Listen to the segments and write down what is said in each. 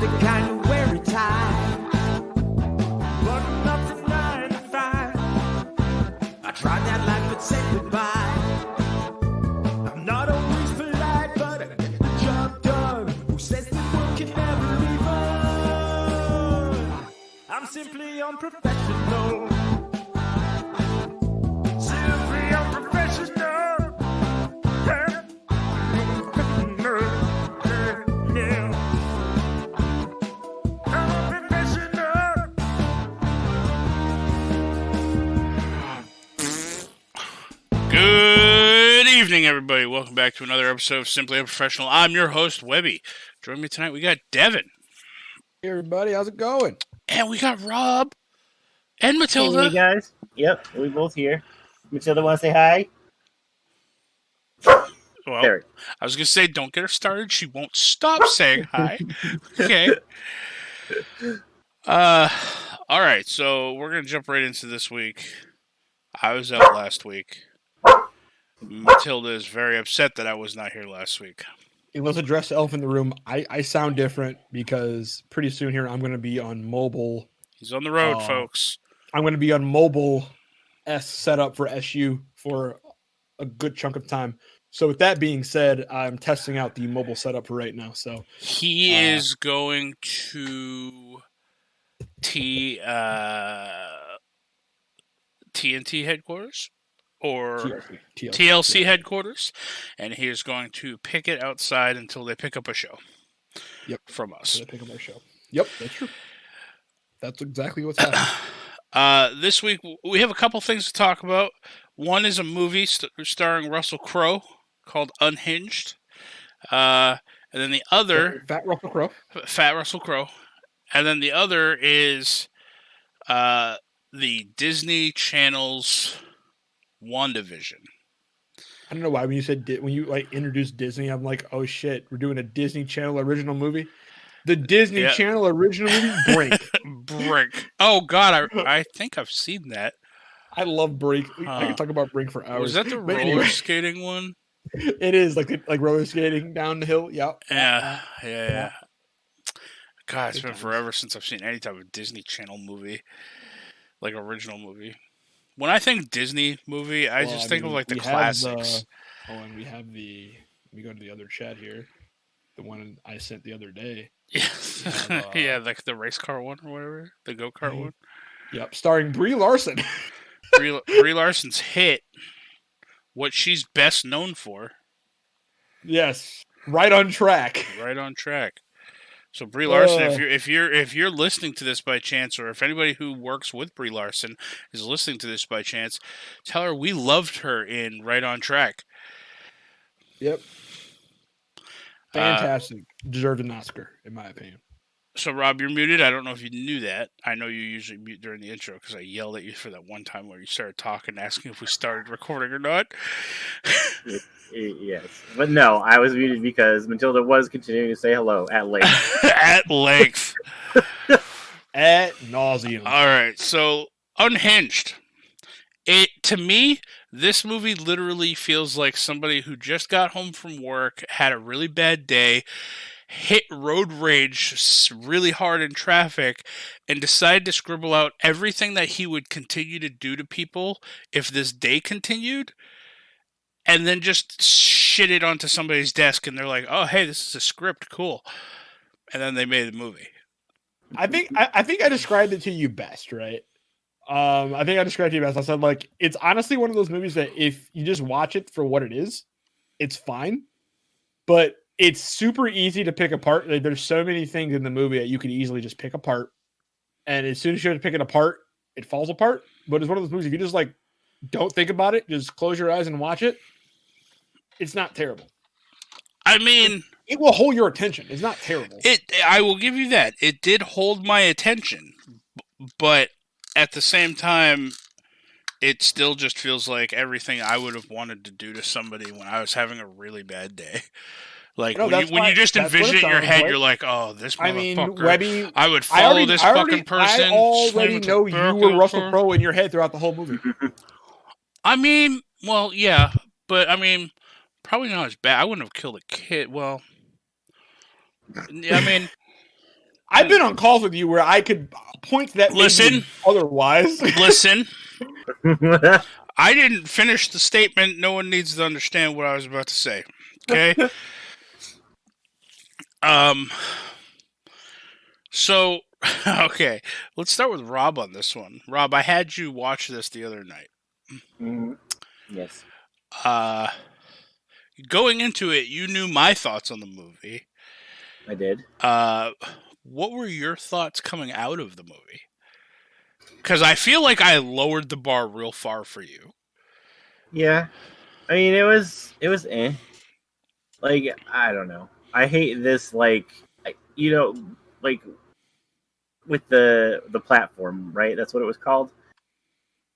the kind you wear a tie. Button up from 9 to 5. I tried that life but said goodbye. I'm not always polite, but I get the job done. Who says the world can never be fun? I'm simply unprofessional. Simply unprofessional. Yeah. Yeah. I'm unprofessional. Good evening, everybody. Welcome back to another episode of Simply Unprofessional. I'm your host, Webby. Joining me tonight, we got Devin. Hey everybody, how's it going? And we got Rob. And Matilda. Hey, guys. Yep, we both here. Matilda, want to say hi? Well, There. I was going to say, don't get her started. She won't stop saying hi. Okay. All right, so we're going to jump right into this week. I was out last week. Matilda is very upset that I was not here last week. Hey, let's address the elephant in the room. I sound different because pretty soon here I'm going to be on mobile. He's on the road, folks. I'm going to be on mobile setup for SU for a good chunk of time. So with that being said, I'm testing out the mobile setup for right now. So He is going to TNT headquarters or TLC headquarters, and he is going to pick it outside until they pick up a show. Yep, from us. So they pick up our show. Yep, that's true. That's exactly what's happening. This week we have a couple things to talk about. One is a movie starring Russell Crowe called Unhinged, and then the other Fat Russell Crowe. And then the other is the Disney Channel's WandaVision. I don't know why when you like introduced Disney, I'm like, oh shit, we're doing a Disney Channel original movie. The Disney Channel original movie, Brink. Oh God, I think I've seen that. I love Brink. I can talk about Brink for hours. Was that the roller skating one? It is like roller skating down the hill. Yep. Yeah. God, it's been forever since I've seen any type of Disney Channel movie, like original movie. When I think Disney movie, I think of like the classics. And we have let me go to the other chat here. The one I sent the other day. Yeah, yeah, like the race car one or whatever, the go-kart one. Yep, starring Brie Larson. Brie Larson's hit, what she's best known for. Yes, right on track. Right on track. So Brie Larson, if you're listening to this by chance, or if anybody who works with Brie Larson is listening to this by chance, tell her we loved her in Right on Track. Yep. Fantastic. Deserved an Oscar, in my opinion. So, Rob, you're muted. I don't know if you knew that. I know you usually mute during the intro because I yelled at you for that one time where you started talking, asking if we started recording or not. Yes. But no, I was muted because Matilda was continuing to say hello at length. At length. At nauseum. All right. So, Unhinged. To me, this movie literally feels like somebody who just got home from work, had a really bad day, hit road rage really hard in traffic, and decided to scribble out everything that he would continue to do to people if this day continued, and then just shit it onto somebody's desk, and they're like, oh, hey, this is a script, cool. And then they made the movie. I think I described it to you best, right? I think I described it to you best. I said, like, it's honestly one of those movies that if you just watch it for what it is, it's fine. But it's super easy to pick apart. Like, there's so many things in the movie that you could easily just pick apart. And as soon as you have to pick it apart, it falls apart. But it's one of those movies, if you just like don't think about it, just close your eyes and watch it, it's not terrible. I mean, it will hold your attention. It's not terrible. I will give you that. It did hold my attention, but at the same time, it still just feels like everything I would have wanted to do to somebody when I was having a really bad day. Like, when you just envision it in your head, you're like, oh, this motherfucker. I mean, Webby, I would follow this fucking person. I already know you were Russell Crowe in your head throughout the whole movie. I mean, well, yeah, but I mean, probably not as bad. I wouldn't have killed a kid. Well, I mean, I've been on calls with you where I could point to that. Listen. Otherwise, Listen. I didn't finish the statement. No one needs to understand what I was about to say. Okay. So, okay, let's start with Rob on this one. Rob, I had you watch this the other night. Mm-hmm. Yes. Going into it, you knew my thoughts on the movie. I did. What were your thoughts coming out of the movie? Because I feel like I lowered the bar real far for you. Yeah. I mean, it was eh. Like, I don't know. I hate this, like, like, with the platform, right? That's what it was called.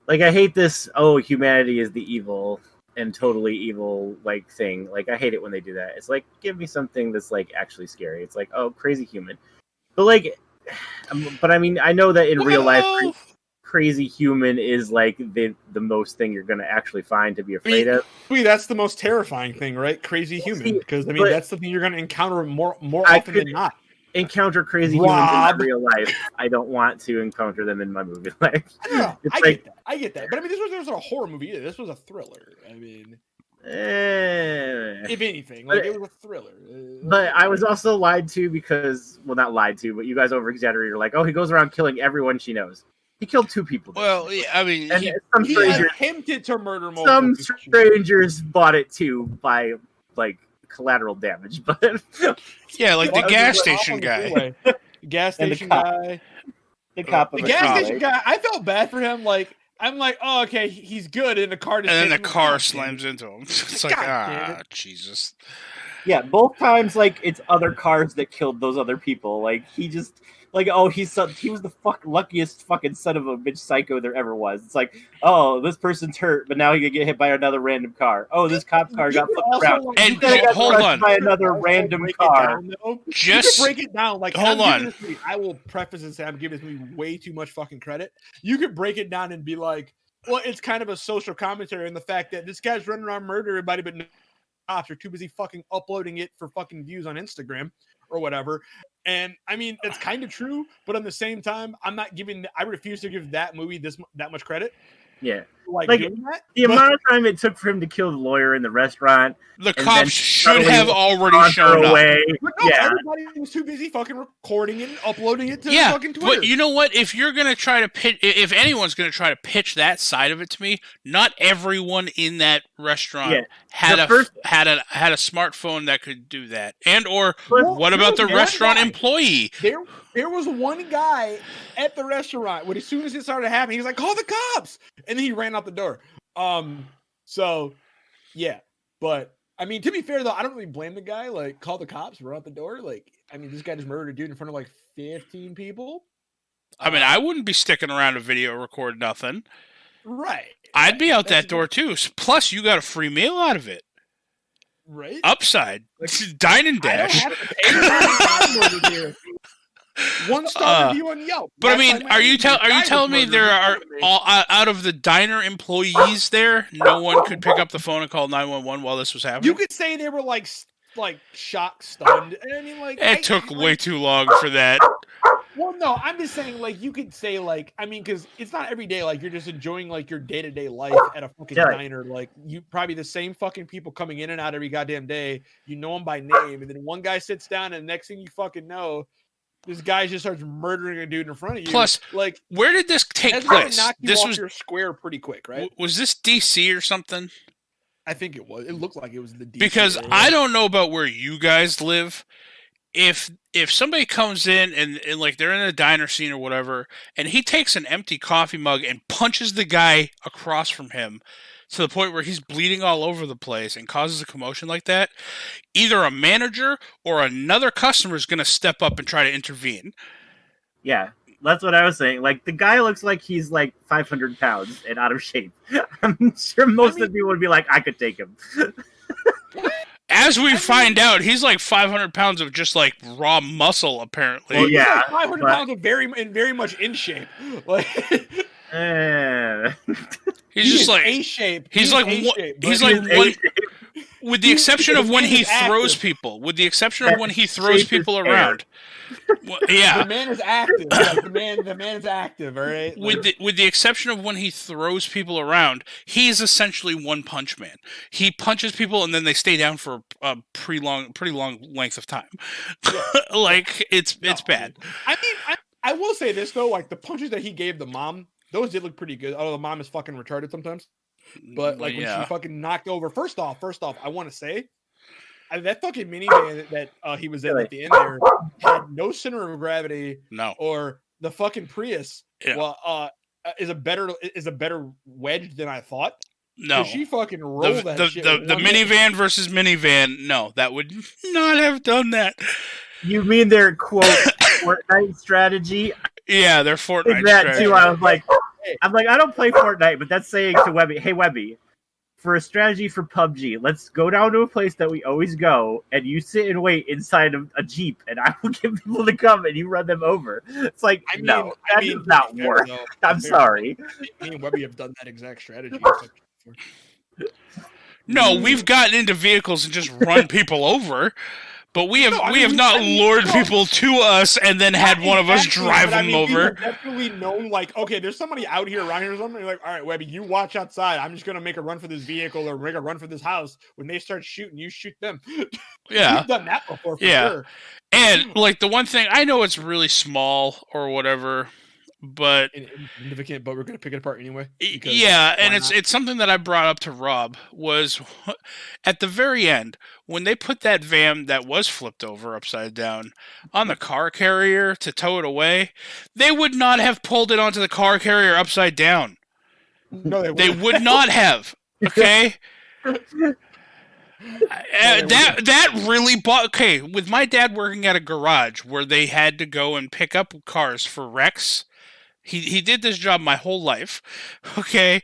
Like, I hate this, humanity is the evil and totally evil, like, thing. Like, I hate it when they do that. It's like, give me something that's, like, actually scary. It's like, oh, crazy human. But, like, but I mean, I know that in real life, crazy human is, like, the most thing you're going to actually find to be afraid of. That's the most terrifying thing, right? Crazy human. Because, I mean, that's the thing you're going to encounter more often than not. Encounter crazy humans in my real life. I don't want to encounter them in my movie life. I get that. But I mean, this was a horror movie either. This was a thriller. I mean, if anything, like, it was a thriller. But I was also lied to because, well, not lied to, but you guys over exaggerated. Like, he goes around killing everyone she knows. He killed 2 people. Well, yeah, I mean, he attempted to murder multiple some people. strangers bought it too by, like, collateral damage, but yeah, like the gas station guy. Gas station guy. The cop. The gas station guy. I felt bad for him. Like, I'm like, oh, okay, he's good. And the car just. And then the car slams into him. It's like, Jesus. Yeah, both times, like, it's other cars that killed those other people. Like, he just. Like, he was the luckiest fucking son of a bitch psycho there ever was. It's like, this person's hurt, but now he could get hit by another random car. Oh, this cop car got flipped around. And hold on, by another random car. Just break it down. Like, hold on. I will preface and say I'm giving this movie way too much fucking credit. You could break it down and be like, well, it's kind of a social commentary on the fact that this guy's running around murdering everybody, but cops are too busy fucking uploading it for fucking views on Instagram or whatever. And I mean, it's kind of true, but at the same time, I refuse to give that movie that much credit. Yeah. Like doing that, amount of time it took for him to kill the lawyer in the restaurant. The cops should have already shown away. But no, everybody was too busy fucking recording it and uploading it to fucking Twitter. But you know what? If you're gonna try to pitch, if anyone's gonna try to pitch that side of it to me, not everyone in that restaurant had a smartphone that could do that. And what about the restaurant employee? There was one guy at the restaurant when as soon as it started happening, he was like, "Call the cops!" And then he ran out the door. So yeah, but I mean, to be fair though, I don't really blame the guy. Like, call the cops, run out the door. Like, I mean, this guy just murdered a dude in front of like 15 people. I mean, I wouldn't be sticking around to video record nothing. Right. I'd be out that door too. Plus, you got a free meal out of it. Right. Upside. Dine and dash. One star review on Yelp. But I mean, are you telling me there are out of the diner employees there, no one could pick up the phone and call 911 while this was happening? You could say they were like shocked, stunned. And I mean, like, it took way too long for that. Well, no, I'm just saying, like, you could say, like, I mean, because it's not every day, like, you're just enjoying, like, your day-to-day life at a fucking diner. Like, you probably the same fucking people coming in and out every goddamn day. You know them by name. And then one guy sits down, and the next thing you fucking know, this guy just starts murdering a dude in front of you. Plus, like, where did this take place? This was your square pretty quick, right? Was this DC or something? I think it was. It looked like it was the DC. Because area. I don't know about where you guys live. If somebody comes in and like they're in a diner scene or whatever, and he takes an empty coffee mug and punches the guy across from him to the point where he's bleeding all over the place and causes a commotion like that, either a manager or another customer is going to step up and try to intervene. Yeah, that's what I was saying. Like, the guy looks like he's like 500 pounds and out of shape. I'm sure most of the people would be like, I could take him. As we find out, he's like 500 pounds of just like raw muscle, apparently. Well, yeah, like 500 pounds of very much in shape. Like, he's just like A shape. He's like one, with the exception of when he throws people. With the exception of when he throws people around. Well, The yeah. man is active. Like, the man is active. All right. With the exception of when he throws people around, he's essentially One Punch Man. He punches people and then they stay down for a pretty long length of time. Like it's bad. I mean, I will say this though, like the punches that he gave the mom, those did look pretty good. Although the mom is fucking retarded sometimes. But like when she fucking knocked over, first off, I want to say that fucking minivan that he was in at the end there had no center of gravity. No. Or the fucking Prius. Yeah. Well, is a better wedge than I thought. No, she fucking rolled that shit. The minivan versus minivan. No, that would not have done that. You mean their quote Fortnite strategy? Yeah, their Fortnite that strategy. too. I was like, I don't play Fortnite, but that's saying to Webby, hey Webby, for a strategy for PUBG, let's go down to a place that we always go, and you sit and wait inside of a Jeep, and I will get people to come, and you run them over. It's like, that does not work. I'm sorry. Me and Webby have done that exact strategy. No, we've gotten into vehicles and just run people over, but we have not lured people to us and then had one of us drive them over. Definitely known, like, okay, there's somebody out here around here or something. You're like, all right, Webby, you watch outside. I'm just gonna make a run for this vehicle or make a run for this house. When they start shooting, you shoot them. Yeah, we've done that before. For sure. And like the one thing I know, it's really small or whatever. But insignificant, but we're gonna pick it apart anyway. Yeah, and it's something that I brought up to Rob was at the very end when they put that van that was flipped over upside down on the car carrier to tow it away. They would not have pulled it onto the car carrier upside down. No, they would not have. Okay. That really okay, with my dad working at a garage where they had to go and pick up cars for wrecks. He did this job my whole life, okay?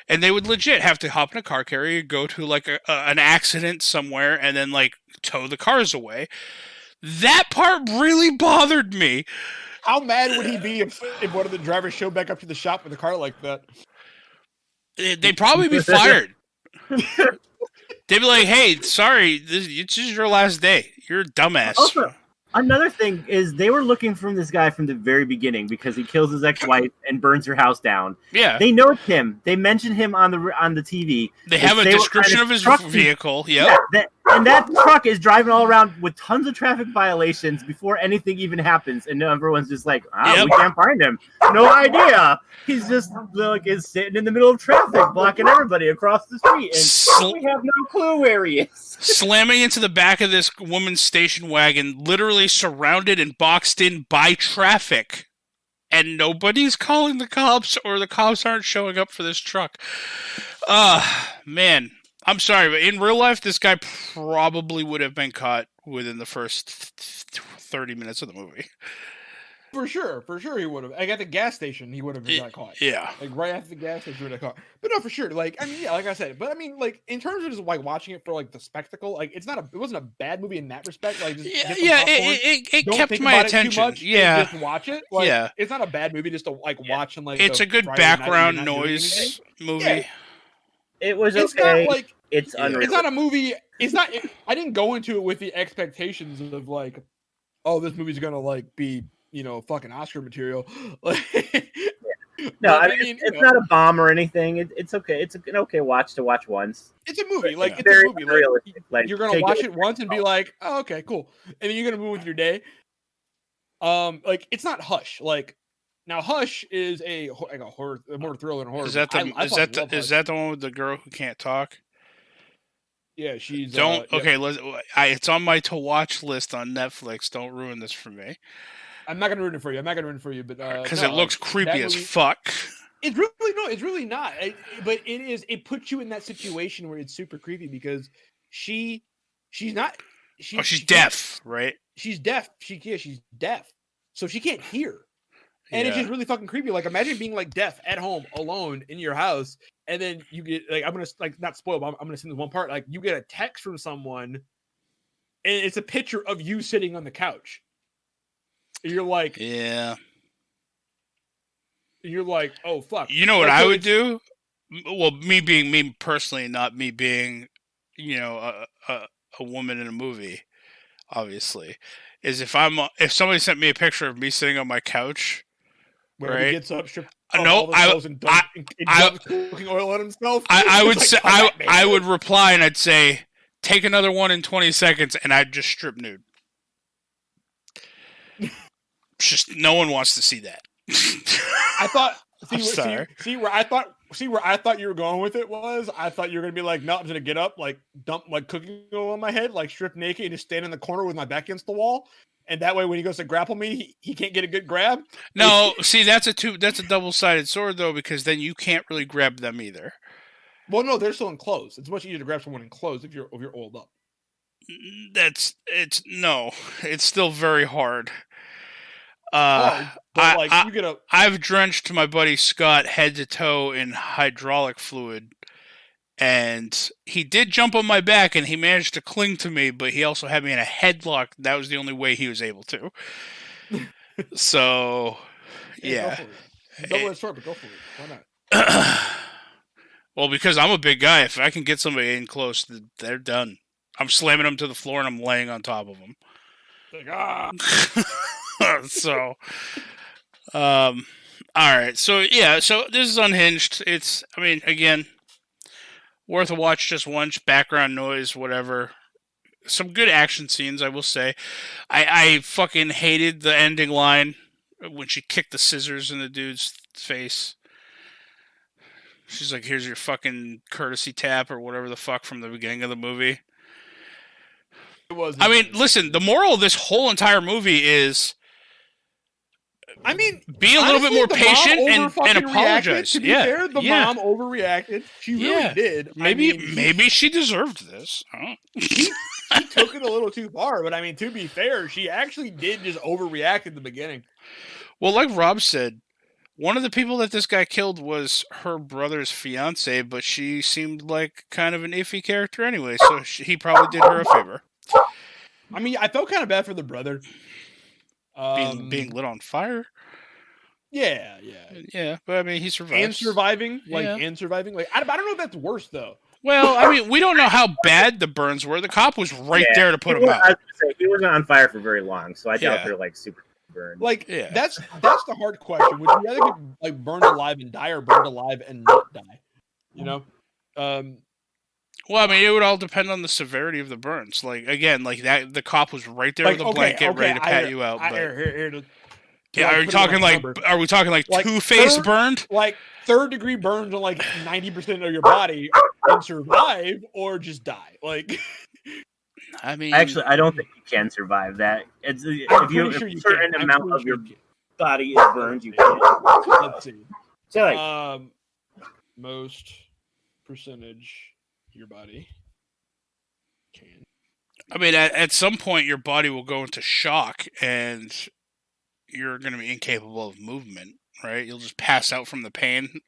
And they would legit have to hop in a car carrier, go to like an accident somewhere, and then like tow the cars away. That part really bothered me. How mad would he be if one of the drivers showed back up to the shop with a car like that? They'd probably be fired. They'd be like, hey, sorry, this is your last day. You're a dumbass. Also, another thing is they were looking for this guy from the very beginning because he kills his ex-wife and burns her house down. Yeah. They know it's him. They mention him on the TV. They have a description of his vehicle. Yep. Yeah, and that truck is driving all around with tons of traffic violations before anything even happens. And everyone's just like, we can't find him. No idea. He's just is sitting in the middle of traffic, blocking everybody across the street. And we have no clue where he is. Slamming into the back of this woman's station wagon, literally surrounded and boxed in by traffic. And nobody's calling the cops, or the cops aren't showing up for this truck. Man. I'm sorry, but in real life, this guy probably would have been caught within the first 30 minutes of the movie. For sure he would have. Like at the gas station, he would have got caught. Yeah, like right after the gas station, he would have caught. But no, for sure. Like I mean, yeah, like I said. But I mean, like in terms of just like watching it for like the spectacle, like it wasn't a bad movie in that respect. Like just it kept my attention. Just watch it. Like, yeah, it's not a bad movie just to like watch and like. It's a good background noise movie. Yeah. It was it's okay. Not like it's unreal. It's not a movie. It's not. I didn't go into it with the expectations of like, oh, this movie's gonna like be fucking Oscar material. No, I mean it's not a bomb or anything. It's okay. It's an okay watch to watch once. It's a movie. Like it's very a movie. realistic. Like you're gonna watch it once and be like, oh, okay, cool, and then you're gonna move with your day. Like it's not Hush. Like. Now, Hush is a horror, more thriller than horror. Is that the one with the girl who can't talk? Yeah, she's. Okay. It's on my to watch list on Netflix. Don't ruin this for me. I'm not gonna ruin it for you. But because it looks creepy as fuck. It's really not. But it is. It puts you in that situation where it's super creepy because she's not. She's deaf, right? She's deaf. She's deaf, so she can't hear. And it's just really fucking creepy. Like, imagine being like deaf at home, alone in your house, and then you get like, I'm gonna like not spoil, but I'm gonna send this one part. Like, you get a text from someone, and it's a picture of you sitting on the couch. And you're like, yeah. And you're like, oh fuck. You know what I would do? Well, me being me personally, not me being, a woman in a movie. obviously, is if somebody sent me a picture of me sitting on my couch, Where right? he gets up, strips off No, all his clothes and dumps cooking oil on himself. I would It's say like, "Come at me." I would reply and I'd say, take another one in 20 seconds, and I'd just strip nude. Just no one wants to see that. I thought. I'm sorry. See where I thought you were going with it was. I thought you were gonna be like, no, I'm gonna get up, like dump like cooking oil on my head, like strip naked, and just stand in the corner with my back against the wall, and that way when he goes to grapple me, he can't get a good grab. No, see, that's a double-sided sword though, because then you can't really grab them either. Well, no, they're still enclosed. It's much easier to grab someone enclosed if you're oiled up. It's still very hard. You get a. I've drenched my buddy Scott head to toe in hydraulic fluid, and he did jump on my back, and he managed to cling to me, but he also had me in a headlock. That was the only way he was able to. So, yeah. Double-edged sword, but go for it. Why not? Well, because I'm a big guy, if I can get somebody in close, they're done. I'm slamming them to the floor, and I'm laying on top of them. So, all right. So this is Unhinged. It's, I mean, again, worth a watch just once. Background noise, whatever. Some good action scenes, I will say. I fucking hated the ending line when she kicked the scissors in the dude's face. She's like, here's your fucking courtesy tap or whatever the fuck from the beginning of the movie. I mean, listen, the moral of this whole entire movie is, be a little bit more patient and apologize. To be fair, the mom overreacted. She really did. Maybe she deserved this. She took it a little too far, but I mean, to be fair, she actually did just overreact at the beginning. Well, like Rob said, one of the people that this guy killed was her brother's fiance, but she seemed like kind of an iffy character anyway, so he probably did her a favor. I mean, I felt kind of bad for the brother. Being lit on fire? Yeah. But I mean, he survived. And surviving. I don't know if that's worse, though. Well, I mean, we don't know how bad the burns were. The cop was right there to put him out. I was gonna say, he wasn't on fire for very long, so I doubt they're like super burned. That's the hard question. Would you rather get like burned alive and die, or burned alive and not die? You know. Well, I mean, it would all depend on the severity of the burns. Like again, like that, the cop was right there with a blanket, ready to pat you out. Are we talking like two-face burned? Like third-degree burns on like 90% of your body and survive, or just die? Like, I mean, actually, I don't think you can survive that. If a certain amount of your body is burned, you can. Let's see. So, most percentage your body can. I mean, at some point, your body will go into shock, and you're going to be incapable of movement, right? You'll just pass out from the pain.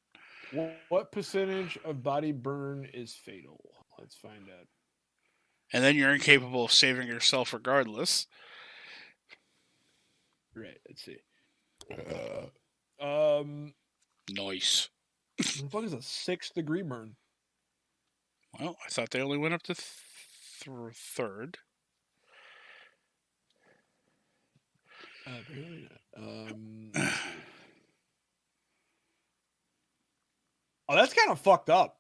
What percentage of body burn is fatal? Let's find out. And then you're incapable of saving yourself regardless. Right, let's see. Nice. What the fuck is a 6th-degree burn? Well, I thought they only went up to third. That's kind of fucked up.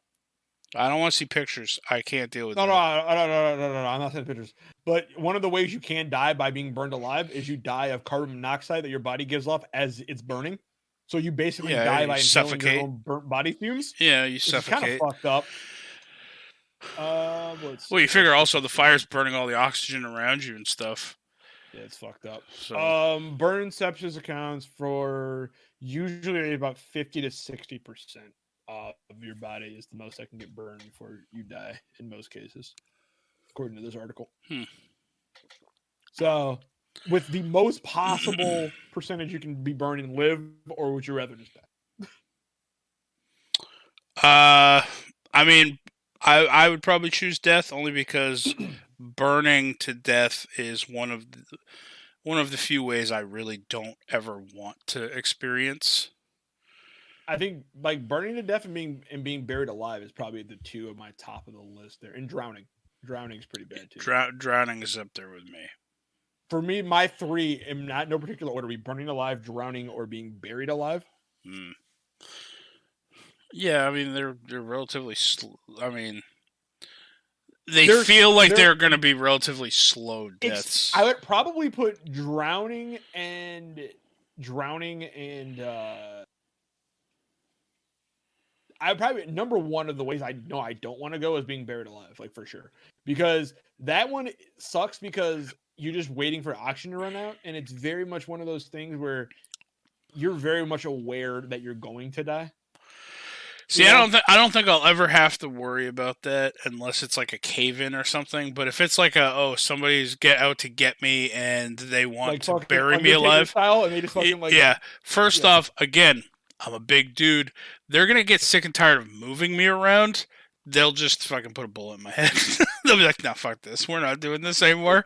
I don't want to see pictures. I can't deal with No, that. No. I'm not saying pictures. But one of the ways you can die by being burned alive is you die of carbon monoxide that your body gives off as it's burning. So you basically die by inhaling your own burnt body fumes. Yeah, you suffocate. It's kind of fucked up. Well, you figure also the fire's burning all the oxygen around you and stuff. Yeah, it's fucked up. So. Burn sepsis accounts for usually about 50 to 60% of your body is the most that can get burned before you die in most cases, according to this article. So, with the most possible percentage you can be burned and live, or would you rather just die? I mean, I would probably choose death only because burning to death is one of the few ways I really don't ever want to experience. I think like burning to death and being buried alive is probably the two of my top of the list there. And drowning is pretty bad too. Drowning is up there with me. For me, my three, in not no particular order, be burning alive, drowning, or being buried alive. Hmm. Yeah, I mean they're relatively. They feel like they're going to be relatively slow deaths. I would probably put drowning and I would probably number one of the ways I know I don't want to go is being buried alive, like for sure, because that one sucks because you're just waiting for oxygen to run out, and it's very much one of those things where you're very much aware that you're going to die. See, I don't think I'll ever have to worry about that unless it's like a cave-in or something. But if it's like somebody's out to get me and they want to bury me alive, style, and they just fucking First off, again, I'm a big dude. They're gonna get sick and tired of moving me around. They'll just fucking put a bullet in my head. They'll be like, "No, fuck this. We're not doing this anymore."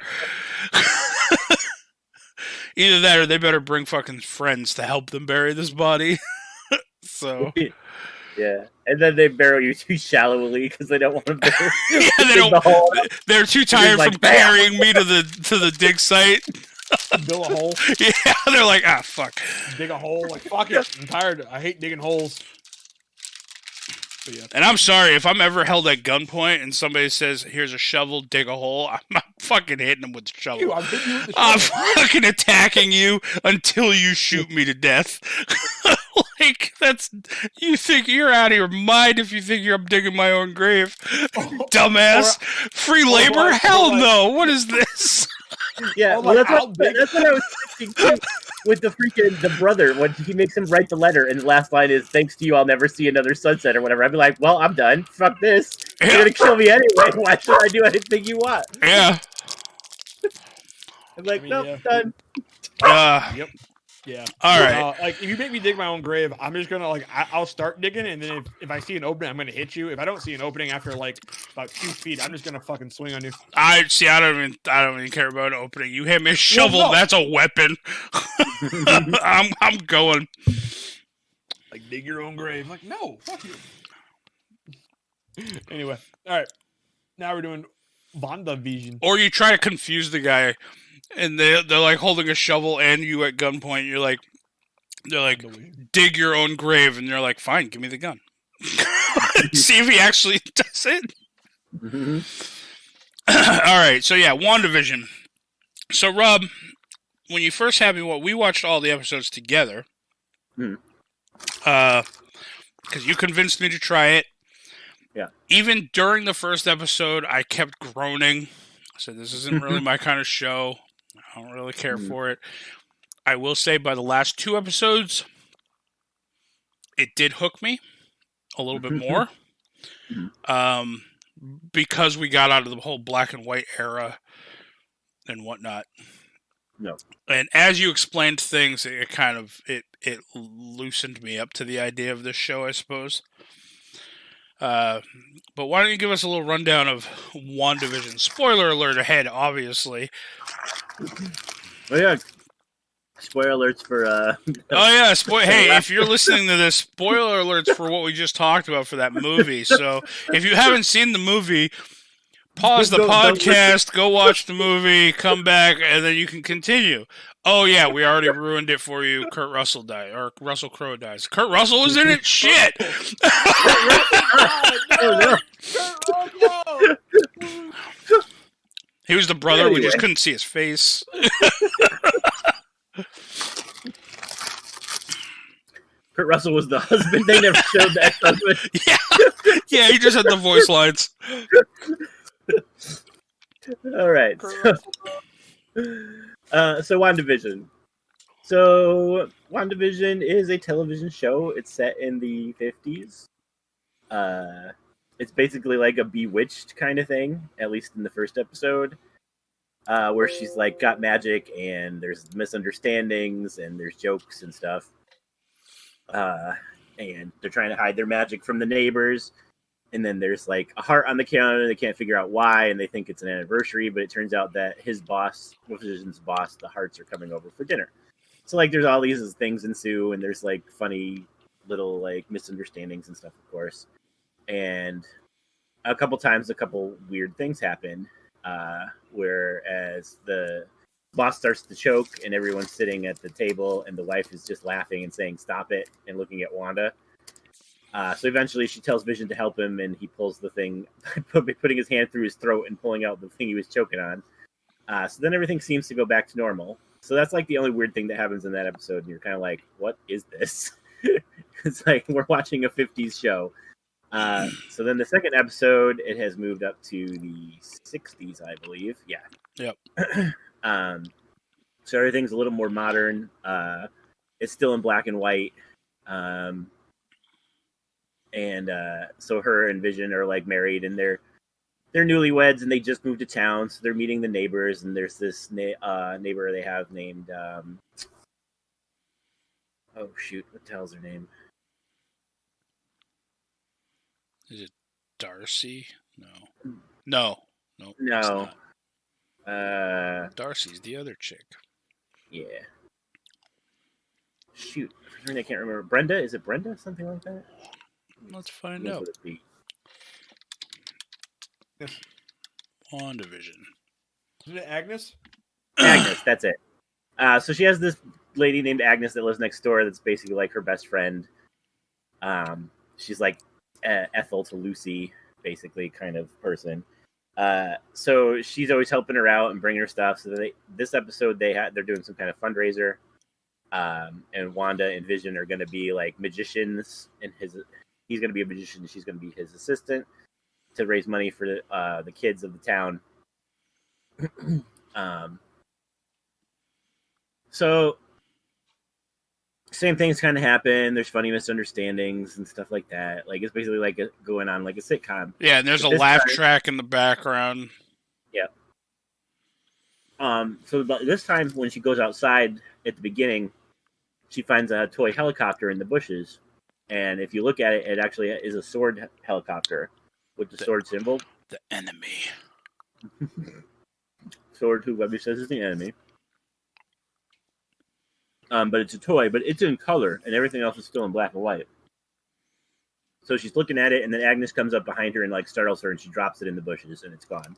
Either that, or they better bring fucking friends to help them bury this body. So. Yeah, and then they bury you too shallowly because they don't want to bury. They're too tired from carrying me to the dig site. Build a hole. Yeah, they're like, fuck. Dig a hole. Like, fuck it. I'm tired. I hate digging holes. But yeah. And I'm sorry if I'm ever held at gunpoint and somebody says, "Here's a shovel, dig a hole." I'm fucking hitting them with the shovel. I'm fucking attacking you until you shoot me to death. Like, you think you're out of your mind if you think I'm digging my own grave. Dumbass. Free labor? Hell no. What is this? Yeah, that's what I was thinking too. With the brother, when he makes him write the letter, and the last line is, "Thanks to you, I'll never see another sunset," or whatever. I'd be like, well, I'm done. Fuck this. You're gonna kill me anyway. Why should I do anything you want? Yeah. I'm like, nope, done. Yep. Yeah. All right. Like, if you make me dig my own grave, I'm just gonna I'll start digging, and then if I see an opening, I'm gonna hit you. If I don't see an opening after like about 2 feet, I'm just gonna fucking swing on you. I don't even care about an opening. You hit me a shovel, that's a weapon. I'm going. Like, dig your own grave. Like, no, fuck you. Anyway, all right. Now we're doing WandaVision. Or you try to confuse the guy. And they're like holding a shovel and you at gunpoint. They're like, dig your own grave, and they're like, fine, give me the gun. See if he actually does it. Mm-hmm. All right, so yeah, WandaVision. So Rob, when you first had me, we watched all the episodes together. Because you convinced me to try it. Yeah. Even during the first episode, I kept groaning. I said, this isn't really my kind of show. I don't really care for it. I will say by the last 2 episodes, it did hook me a little bit more. Because we got out of the whole black and white era and whatnot. No. And as you explained things, it loosened me up to the idea of this show, I suppose. But why don't you give us a little rundown of WandaVision? Spoiler alert ahead, obviously. Oh yeah, spoiler alerts for. Oh yeah, hey, if you're listening to this, spoiler alerts for what we just talked about for that movie. So if you haven't seen the movie, pause the podcast, go watch the movie, come back, and then you can continue. Oh yeah, we already ruined it for you. Kurt Russell died, or Russell Crowe dies. Kurt Russell was in it. Shit. Oh, no. He was the brother. Anyway. We just couldn't see his face. Kurt Russell was the husband. They never showed the ex-husband. Yeah, he just had the voice lines. All right. So WandaVision. So WandaVision is a television show. It's set in the 50s. It's basically like a Bewitched kind of thing, at least in the first episode, where she's like got magic and there's misunderstandings and there's jokes and stuff. And they're trying to hide their magic from the neighbors. And then there's like a heart on the counter. They can't figure out why, and they think it's an anniversary, but it turns out that his boss, Vision's boss, the Hearts are coming over for dinner. So like there's all these things ensue, and there's like funny little like misunderstandings and stuff, of course. And a couple times, a couple weird things happen. Whereas the boss starts to choke, and everyone's sitting at the table, and the wife is just laughing and saying, "Stop it," and looking at Wanda. So eventually she tells Vision to help him, and he pulls the thing, putting his hand through his throat and pulling out the thing he was choking on. So then everything seems to go back to normal. So that's like the only weird thing that happens in that episode, and you're kind of like, what is this? It's like we're watching a 50s show. So then the second episode, it has moved up to the 60s, I believe. Yeah. Yep. So everything's a little more modern. It's still in black and white. So her and Vision are like married, and they're newlyweds, and they just moved to town, so they're meeting the neighbors. And there's this neighbor they have named oh shoot, what the hell's her name? Is it Darcy? No. Darcy's the other chick. Yeah. Shoot, for I can't remember. Brenda? Is it Brenda? Something like that? Let's find out. WandaVision. Isn't it Agnes? Agnes, that's it. So she has this lady named Agnes that lives next door that's basically like her best friend. She's like Ethel to Lucy, basically, kind of person. So she's always helping her out and bringing her stuff. So this episode they're doing some kind of fundraiser. And Wanda and Vision are going to be like magicians, and he's going to be a magician, and she's going to be his assistant to raise money for the kids of the town. So same things kind of happen. There's funny misunderstandings and stuff like that. Like it's basically like going on like a sitcom. Yeah, and there's a laugh track in the background. Yeah. So this time when she goes outside at the beginning, she finds a toy helicopter in the bushes. And if you look at it, it actually is a sword helicopter with the sword symbol. The enemy. Sword, who Webby says is the enemy. But it's a toy, but it's in color, and everything else is still in black and white. So she's looking at it, and then Agnes comes up behind her and like startles her, and she drops it in the bushes, and it's gone.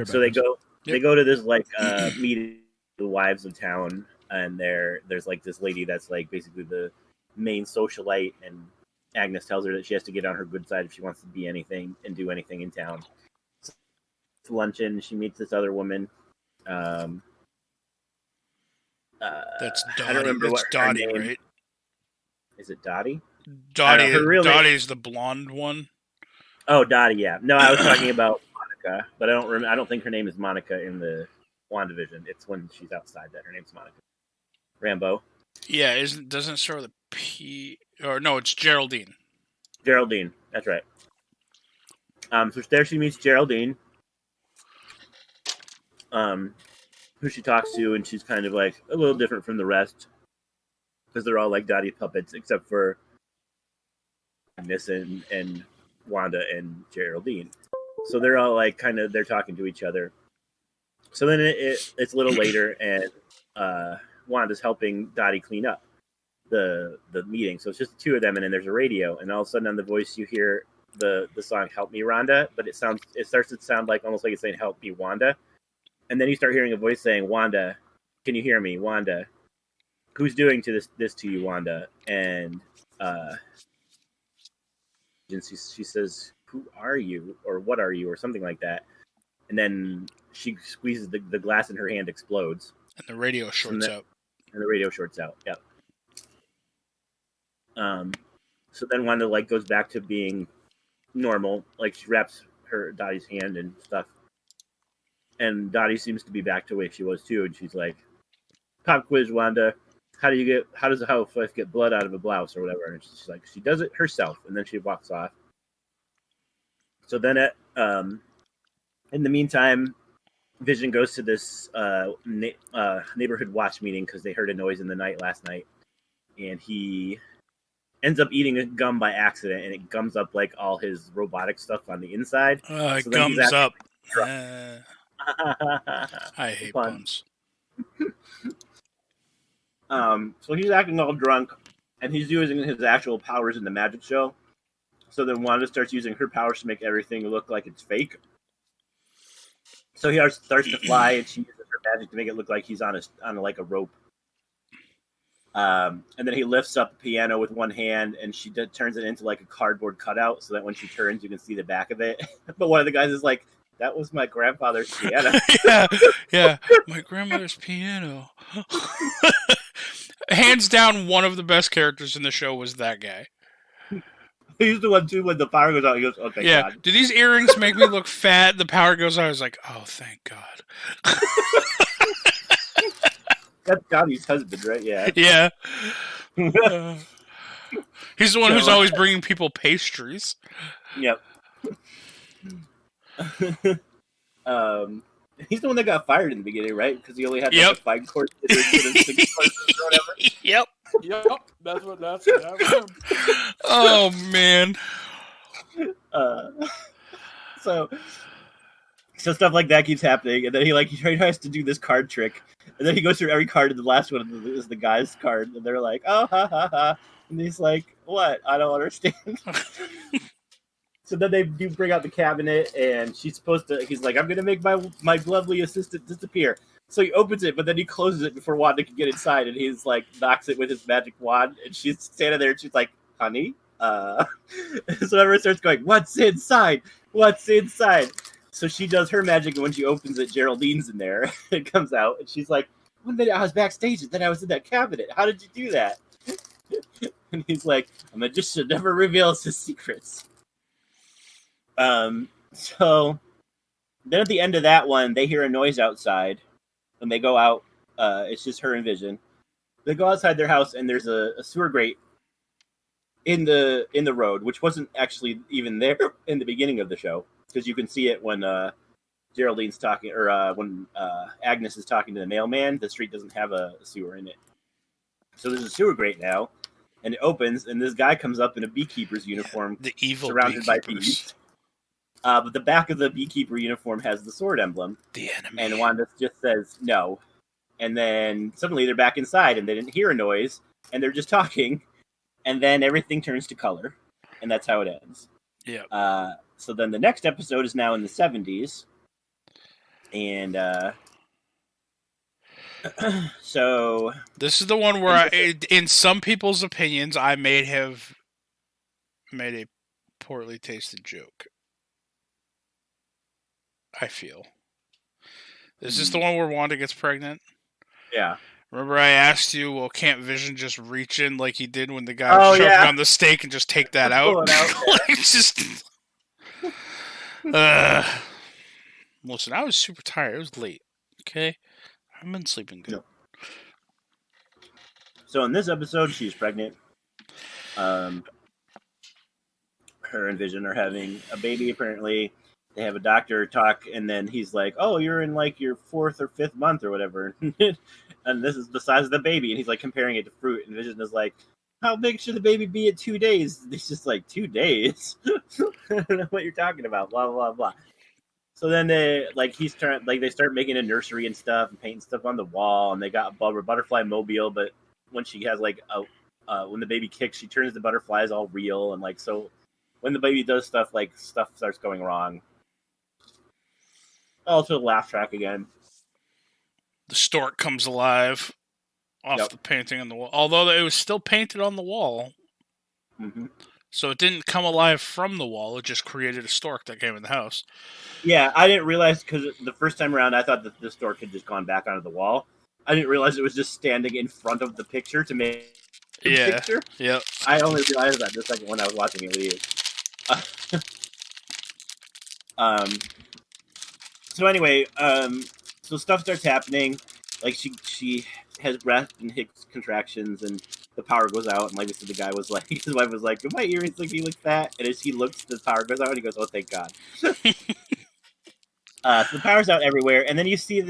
So they go to this like meeting the wives of town, and there's like this lady that's like basically the main socialite, and Agnes tells her that she has to get on her good side if she wants to be anything and do anything in town. So it's luncheon. She meets this other woman. That's Dottie. I don't remember it's Dottie, right? Is it Dottie? Dottie's the blonde one. Oh, Dottie, yeah. No, I was talking about Monica, but I don't think her name is Monica in the WandaVision. It's when she's outside that her name's Monica. Rambo. Yeah, doesn't it start with a P? Or no, it's Geraldine. Geraldine, that's right. So there she meets Geraldine, who she talks to, and she's kind of like a little different from the rest because they're all like Dottie puppets, except for Agnes and Wanda and Geraldine. So they're all like they're talking to each other. So then it's a little later, and Wanda's helping Dottie clean up the meeting. So it's just the two of them, and then there's a radio, and all of a sudden on the voice you hear the song "Help Me, Rhonda," but it starts to sound like almost like it's saying "Help me, Wanda," and then you start hearing a voice saying, "Wanda, can you hear me, Wanda? Who's doing this to you, Wanda?" And she says, "Who are you?" or "What are you?" or something like that, and then she squeezes the glass in her hand, explodes, and the radio shorts out. And the radio shorts out. Yep. So then Wanda like goes back to being normal. Like she wraps her Dottie's hand and stuff, and Dottie seems to be back to the way she was too. And she's like, "Pop quiz, Wanda. How does a housewife get blood out of a blouse or whatever?" And she's like, "She does it herself." And then she walks off. So then in the meantime, Vision goes to this neighborhood watch meeting because they heard a noise in the night last night, and he ends up eating a gum by accident, and it gums up like all his robotic stuff on the inside. It gums up. I hate puns. So he's acting all drunk, and he's using his actual powers in the magic show. So then Wanda starts using her powers to make everything look like it's fake. So he starts to fly, and she uses her magic to make it look like he's on like a rope. And then he lifts up the piano with one hand, and she turns it into like a cardboard cutout, so that when she turns, you can see the back of it. But one of the guys is like, "That was my grandfather's piano." yeah, my grandmother's piano. Hands down, one of the best characters in the show was that guy. He's the one too. When the power goes out, he goes, "Oh, thank God." Do these earrings make me look fat? The power goes out. I was like, "Oh, thank God." That's Gottie's husband, right? Yeah. Yeah. He's the one who's always bringing people pastries. Yep. He's the one that got fired in the beginning, right? Because he only had like, a 5-course dinner instead of 6 courses or whatever. Yep. That's him. Oh man. So stuff like that keeps happening, and then he tries to do this card trick, and then he goes through every card, and the last one is the guy's card, and they're like, "Oh, ha ha ha," and he's like, "What? I don't understand." So then they do bring out the cabinet, and he's like, "I'm gonna make my lovely assistant disappear." So he opens it, but then he closes it before Wanda can get inside, and he's like knocks it with his magic wand, and she's standing there, and she's like, "Honey," so everyone starts going, "What's inside? What's inside?" So she does her magic, and when she opens it, Geraldine's in there. It comes out, and she's like, "1 minute I was backstage, and then I was in that cabinet. How did you do that?" And he's like, "A magician never reveals his secrets." So then at the end of that one, they hear a noise outside, and they go out. It's just her and Vision. They go outside their house, and there's a sewer grate in the road, which wasn't actually even there in the beginning of the show, because you can see it when Geraldine's talking, or when Agnes is talking to the mailman. The street doesn't have a sewer in it, so there's a sewer grate now, and it opens, and this guy comes up in a beekeeper's uniform, the evil surrounded by bees. But the back of the beekeeper uniform has the sword emblem. The enemy. And Wanda just says no. And then suddenly they're back inside, and they didn't hear a noise, and they're just talking. And then everything turns to color, and that's how it ends. Yeah. So then the next episode is now in the 70s. And so this is the one where, in some people's opinions, I may have made a poorly tasted joke. I feel. Is this the one where Wanda gets pregnant? Yeah. Remember I asked you, well, can't Vision just reach in like he did when the guy shoved on the stake and just take that out? Like, just... Listen, I was super tired. It was late. Okay? I've been sleeping good. No. So in this episode, she's pregnant. Her and Vision are having a baby, apparently. They have a doctor talk, and then he's like, "Oh, you're in like your 4th or 5th month or whatever." And this is the size of the baby, and he's like comparing it to fruit, and Vision is like, "How big should the baby be at 2 days?" And he's just like, 2 days? I don't know what you're talking about, blah, blah, blah. So then they start making a nursery and stuff, and painting stuff on the wall, and they got a butterfly mobile, but when she has when the baby kicks, she turns the butterflies all real, and like, so when the baby does stuff, like, stuff starts going wrong. Also, laugh track again. The stork comes alive off the painting on the wall. Although it was still painted on the wall. Mm-hmm. So it didn't come alive from the wall. It just created a stork that came in the house. Yeah, I didn't realize, because the first time around, I thought that the stork had just gone back onto the wall. I didn't realize it was just standing in front of the picture to make the picture. Yeah. I only realized that the second when I was watching it with you. So anyway, so stuff starts happening. Like, she has breath and Hicks contractions, and the power goes out. And like I said, the guy was like, his wife was like, "Do my earrings look fat?" And as he looks, the power goes out, and he goes, "Oh, thank God." So the power's out everywhere, and then you see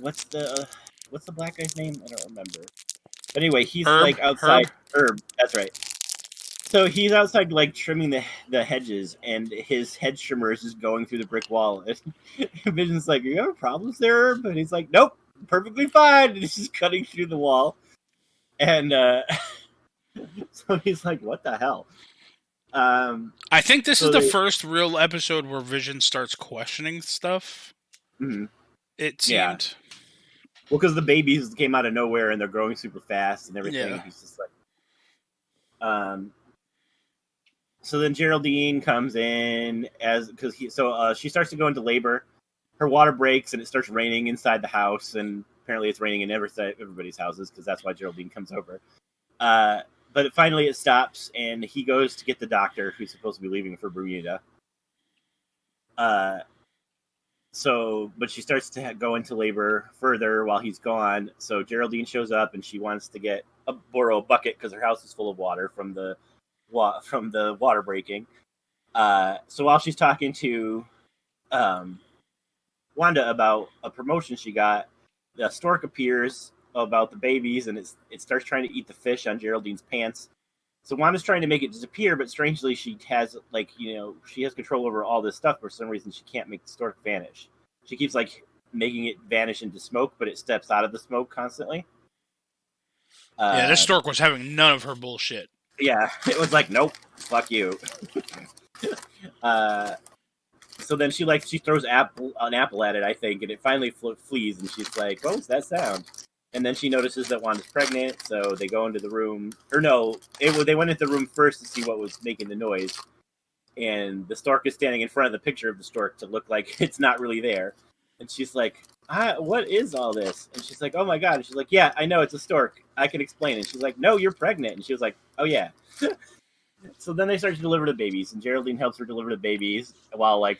what's the black guy's name? I don't remember. But anyway, he's like outside. Herb, that's right. So he's outside, like, trimming the hedges, and his hedge trimmer is just going through the brick wall. And Vision's like, "Are you having problems there, Herb?" And he's like, "Nope, perfectly fine." And he's just cutting through the wall. And so he's like, "What the hell?" I think this is the first real episode where Vision starts questioning stuff. Mhm. It Yeah. seemed. Well, because the babies came out of nowhere and they're growing super fast and everything. Yeah. And he's just like, So then Geraldine comes in she starts to go into labor. Her water breaks and it starts raining inside the house, and apparently it's raining in everybody's houses because that's why Geraldine comes over. But finally it stops, and he goes to get the doctor who's supposed to be leaving for Bermuda. But she starts to go into labor further while he's gone. So Geraldine shows up, and she wants to borrow a bucket because her house is full of water from the water breaking. So while she's talking to Wanda about a promotion she got, the stork appears about the babies, and it starts trying to eat the fish on Geraldine's pants. So Wanda's trying to make it disappear, but strangely she has she has control over all this stuff. For some reason, she can't make the stork vanish. She keeps making it vanish into smoke, but it steps out of the smoke constantly. Yeah, this stork was having none of her bullshit. Yeah, it was like, nope, fuck you. So then she throws an apple at it, I think, and it finally flees, and she's like, what was that sound? And then she notices that Wanda's pregnant, so they go into the room. Or no, they went into the room first to see what was making the noise. And the stork is standing in front of the picture of the stork to look like it's not really there. And she's like, what is all this? And she's like, oh my god. And she's like, yeah, I know, it's a stork. I can explain. And she's like, no, you're pregnant. And she was like, oh yeah. So then they start to deliver the babies, and Geraldine helps her deliver the babies while like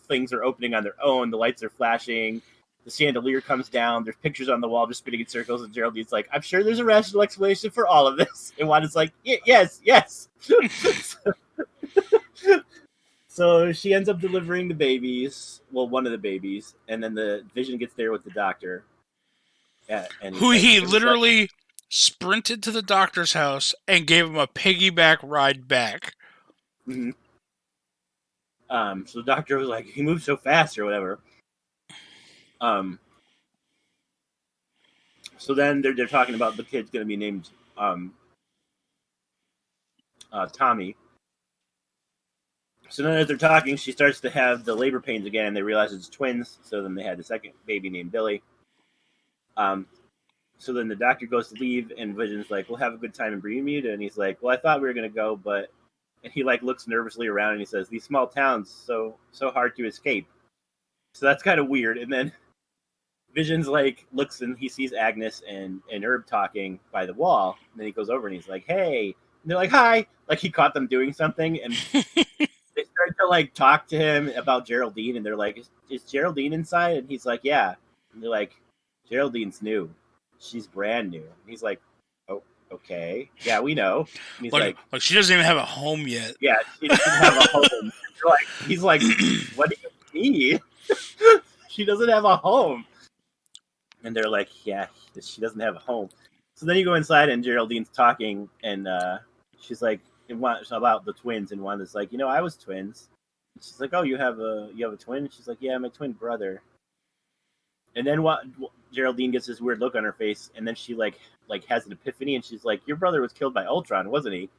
things are opening on their own. The lights are flashing. The chandelier comes down. There's pictures on the wall just spinning in circles, and Geraldine's like, I'm sure there's a rational explanation for all of this. And Wanda's like, yes. So she ends up delivering the babies. Well, one of the babies, and then the Vision gets there with the doctor. And who he literally sprinted to the doctor's house and gave him a piggyback ride back. Mm-hmm. So the doctor was like, he moved so fast or whatever. So then they're talking about the kid's going to be named Tommy. So then as they're talking, she starts to have the labor pains again, and they realize it's twins. So then they had the second baby named Billy. So then the doctor goes to leave, and Vision's like, we'll have a good time in Bermuda. And he's like, well, I thought we were going to go, but... And he looks nervously around, and he says, these small towns, so hard to escape. So that's kind of weird. And then Vision's looks, and he sees Agnes and Herb talking by the wall. And then he goes over, and he's like, hey. And they're like, hi. He caught them doing something, and they start to talk to him about Geraldine, and they're like, is Geraldine inside? And he's like, yeah. And they're like, Geraldine's new. She's brand new. And he's like, oh, okay. Yeah, we know. And he's like, she doesn't even have a home yet. Yeah, she doesn't have a home. He's like, what do you mean? She doesn't have a home. And they're like, yeah, she doesn't have a home. So then you go inside, and Geraldine's talking, and she's like, about the twins, and Wanda's like, I was twins. And she's like, oh, you have a twin? And she's like, yeah, my twin brother. And then Geraldine gets this weird look on her face, and then she has an epiphany, and she's like, your brother was killed by Ultron, wasn't he?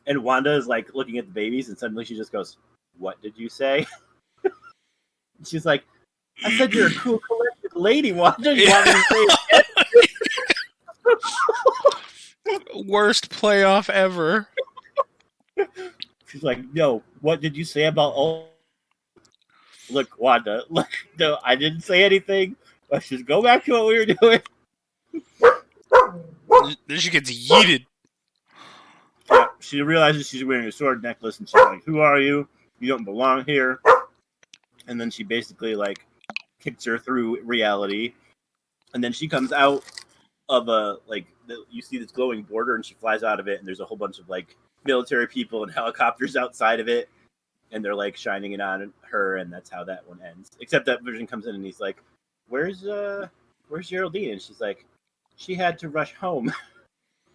And Wanda is looking at the babies, and suddenly she just goes, what did you say? And she's like, I said you're a cool, collected lady, Wanda. You want me to say it again? Worst playoff ever. She's like, no, what did you say about Ultron? Look, Wanda, no, I didn't say anything. Let's just go back to what we were doing. Then she gets yeeted. Yeah, she realizes she's wearing a sword necklace, and she's like, who are you? You don't belong here. And then she basically, kicks her through reality. And then she comes out of you see this glowing border, and she flies out of it, and there's a whole bunch of, military people and helicopters outside of it. And they're shining it on her, and that's how that one ends. Except that Vision comes in, and he's like, "Where's Geraldine?" And she's like, "She had to rush home."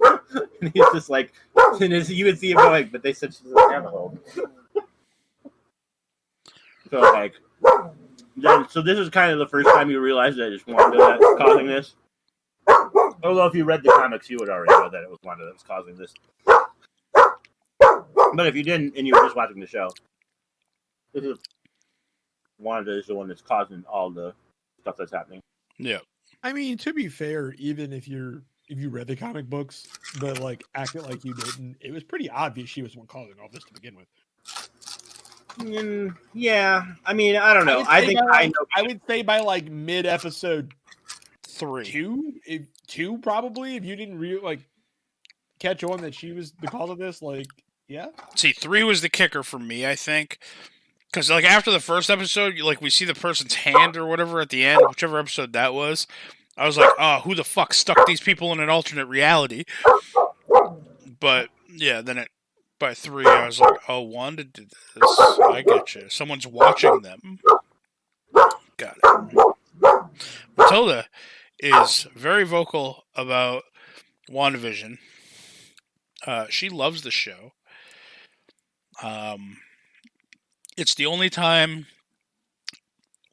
And he's just like, and you would see him going, but they said she doesn't have a home. So this is kind of the first time you realize that it's Wanda that's causing this. Although if you read the comics, you would already know that it was Wanda that was causing this. But if you didn't, and you were just watching the show. Wanda is the one that's causing all the stuff that's happening. Yeah. I mean, to be fair, even if you read the comic books, but like acted like you didn't, it was pretty obvious she was the one causing all this to begin with. Yeah, I mean, I don't know. I think I know. I would say by like mid episode 3. two probably, if you didn't like catch on that she was the cause of this, like yeah. See, 3 was the kicker for me, I think. Because, like, after the first episode, we see the person's hand or whatever at the end, whichever episode that was. I was like, oh, who the fuck stuck these people in an alternate reality? But, yeah, then by 3, I was like, oh, Wanda did this. I get you. Someone's watching them. Got it. Matilda is very vocal about WandaVision. She loves the show. It's the only time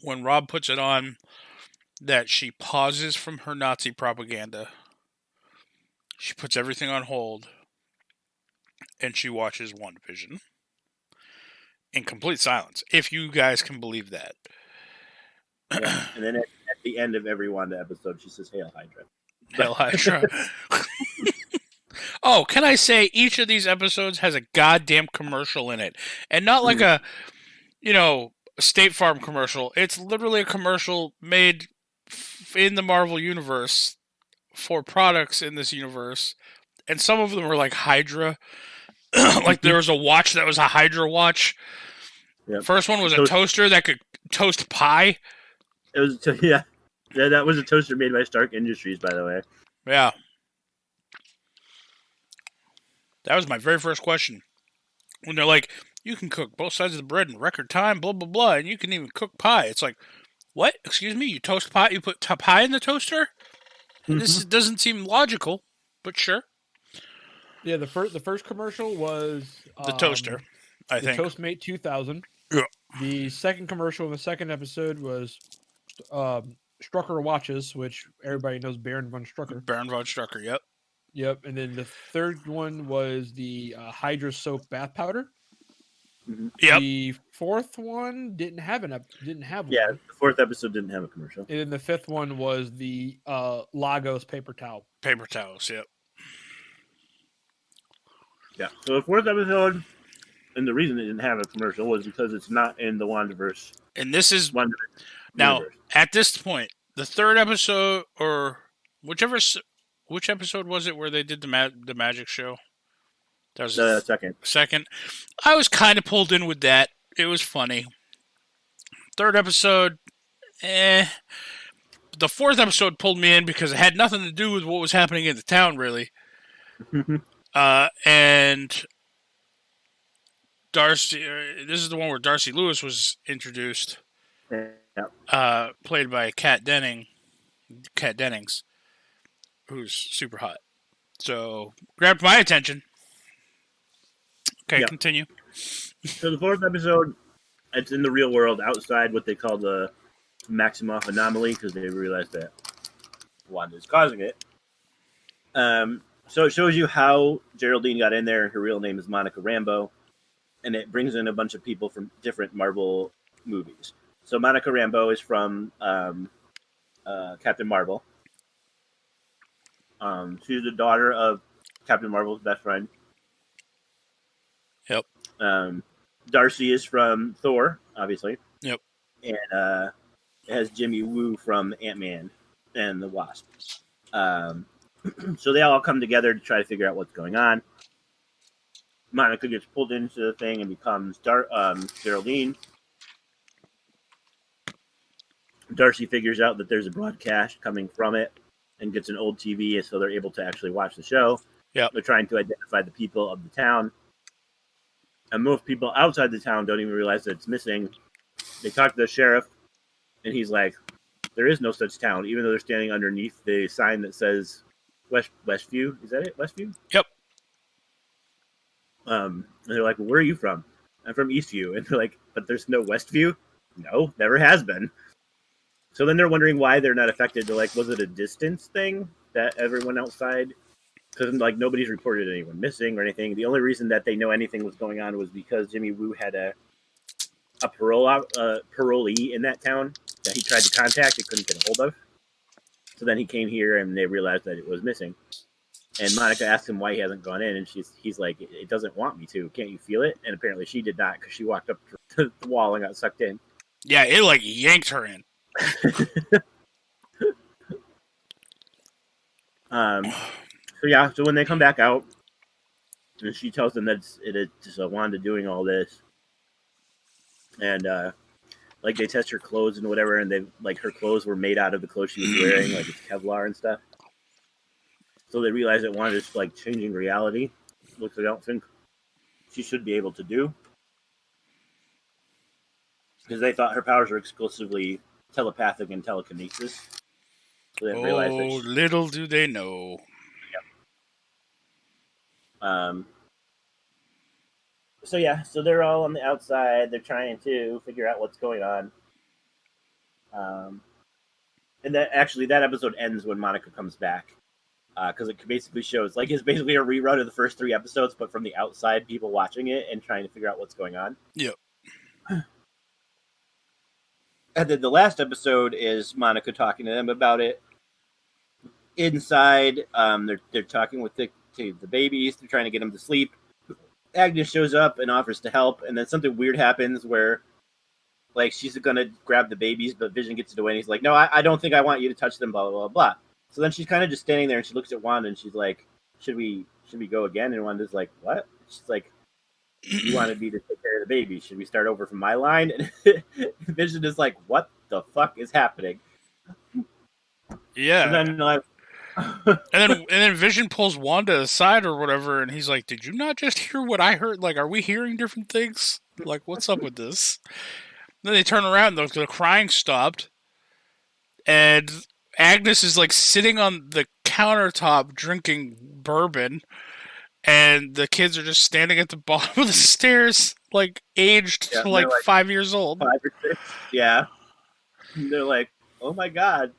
when Rob puts it on that she pauses from her Nazi propaganda. She puts everything on hold and she watches WandaVision in complete silence, if you guys can believe that. Yeah. And then at the end of every Wanda episode, she says, "Hail Hydra." Hail Hydra. Oh, can I say each of these episodes has a goddamn commercial in it? And not like a State Farm commercial. It's literally a commercial made in the Marvel Universe for products in this universe. And some of them were like Hydra. Like there was a watch that was a Hydra watch. Yep. First one was a toaster that could toast pie. It was, yeah. That was a toaster made by Stark Industries, by the way. Yeah. That was my very first question. When they're like, you can cook both sides of the bread in record time, blah, blah, blah, and you can even cook pie. It's like, what? Excuse me? You toast pie? You put pie in the toaster? This doesn't seem logical, but sure. Yeah, the first commercial was the toaster, I think. Toastmate 2000. Yeah. The second commercial in the second episode was Strucker watches, which everybody knows Baron von Strucker. Baron von Strucker, yep. Yep, and then the third one was the Hydra soap bath powder. Yep. The fourth one didn't have one. Yeah, the fourth episode didn't have a commercial. And then the fifth one was the Lagos paper towel. Paper towels, yep. Yeah. So the fourth episode, and the reason it didn't have a commercial was because it's not in the WandaVerse. And this is WandaVision now universe. At this point, the third episode or which episode was it where they did the magic show? That was the second. Second. I was kind of pulled in with that. It was funny. Third episode, The fourth episode pulled me in because it had nothing to do with what was happening in the town, really. And Darcy, this is the one where Darcy Lewis was introduced, played by Kat Dennings, who's super hot. So, grabbed my attention. Okay, continue. So the fourth episode, it's in the real world outside what they call the Maximoff anomaly because they realized that Wanda's causing it. So it shows you how Geraldine got in there. Her real name is Monica Rambeau, and it brings in a bunch of people from different Marvel movies. So Monica Rambeau is from Captain Marvel. She's the daughter of Captain Marvel's best friend. Yep. Darcy is from Thor, obviously. Yep. And it has Jimmy Woo from Ant-Man and the Wasp. So they all come together to try to figure out what's going on. Monica gets pulled into the thing and becomes Geraldine. Darcy figures out that there's a broadcast coming from it and gets an old TV, so they're able to actually watch the show. Yep. They're trying to identify the people of the town. And most people outside the town don't even realize that it's missing. They talk to the sheriff, and he's like, there is no such town, even though they're standing underneath the sign that says Westview. Is that it? Westview? Yep. And they're like, well, where are you from? I'm from Eastview. And they're like, but there's no Westview? No, never has been. So then they're wondering why they're not affected. They're like, was it a distance thing that everyone outside? Because like nobody's reported anyone missing or anything. The only reason that they know anything was going on was because Jimmy Woo had a parolee in that town that he tried to contact and couldn't get a hold of. So then he came here and they realized that it was missing. And Monica asked him why he hasn't gone in, and he's like, it doesn't want me to. Can't you feel it? And apparently she did not, because she walked up to the wall and got sucked in. Yeah, it like yanked her in. So when they come back out, and she tells them that it's just Wanda doing all this, and like they test her clothes and whatever, and they like her clothes were made out of the clothes she was wearing, like it's Kevlar and stuff. So they realize that Wanda's like changing reality, which I don't think she should be able to do, because they thought her powers were exclusively telepathic and telekinesis. So they didn't realize that little do they know. So they're all on the outside. They're trying to figure out what's going on. And that episode ends when Monica comes back, because it basically shows like it's basically a rerun of the first 3 episodes, but from the outside, people watching it and trying to figure out what's going on. Yep. And then the last episode is Monica talking to them about it. Inside, they're talking with the babies. They're trying to get them to sleep. Agnes shows up and offers to help, and then something weird happens where, like, she's gonna grab the babies, but Vision gets it away, and he's like, "No, I don't think I want you to touch them." Blah blah blah blah. So then she's kind of just standing there, and she looks at Wanda, and she's like, "Should we go again?" And Wanda's like, "What?" She's like, "You wanted me to take care of the baby. Should we start over from my line?" And Vision is like, "What the fuck is happening?" Yeah. And then like. and then Vision pulls Wanda aside or whatever, and he's like, "Did you not just hear what I heard? Like, are we hearing different things? Like, what's up with this?" Then they turn around, and the crying stopped, and Agnes is like sitting on the countertop drinking bourbon, and the kids are just standing at the bottom of the stairs, like aged to like 5 years old. 5 or 6, yeah. And they're like, "Oh my god."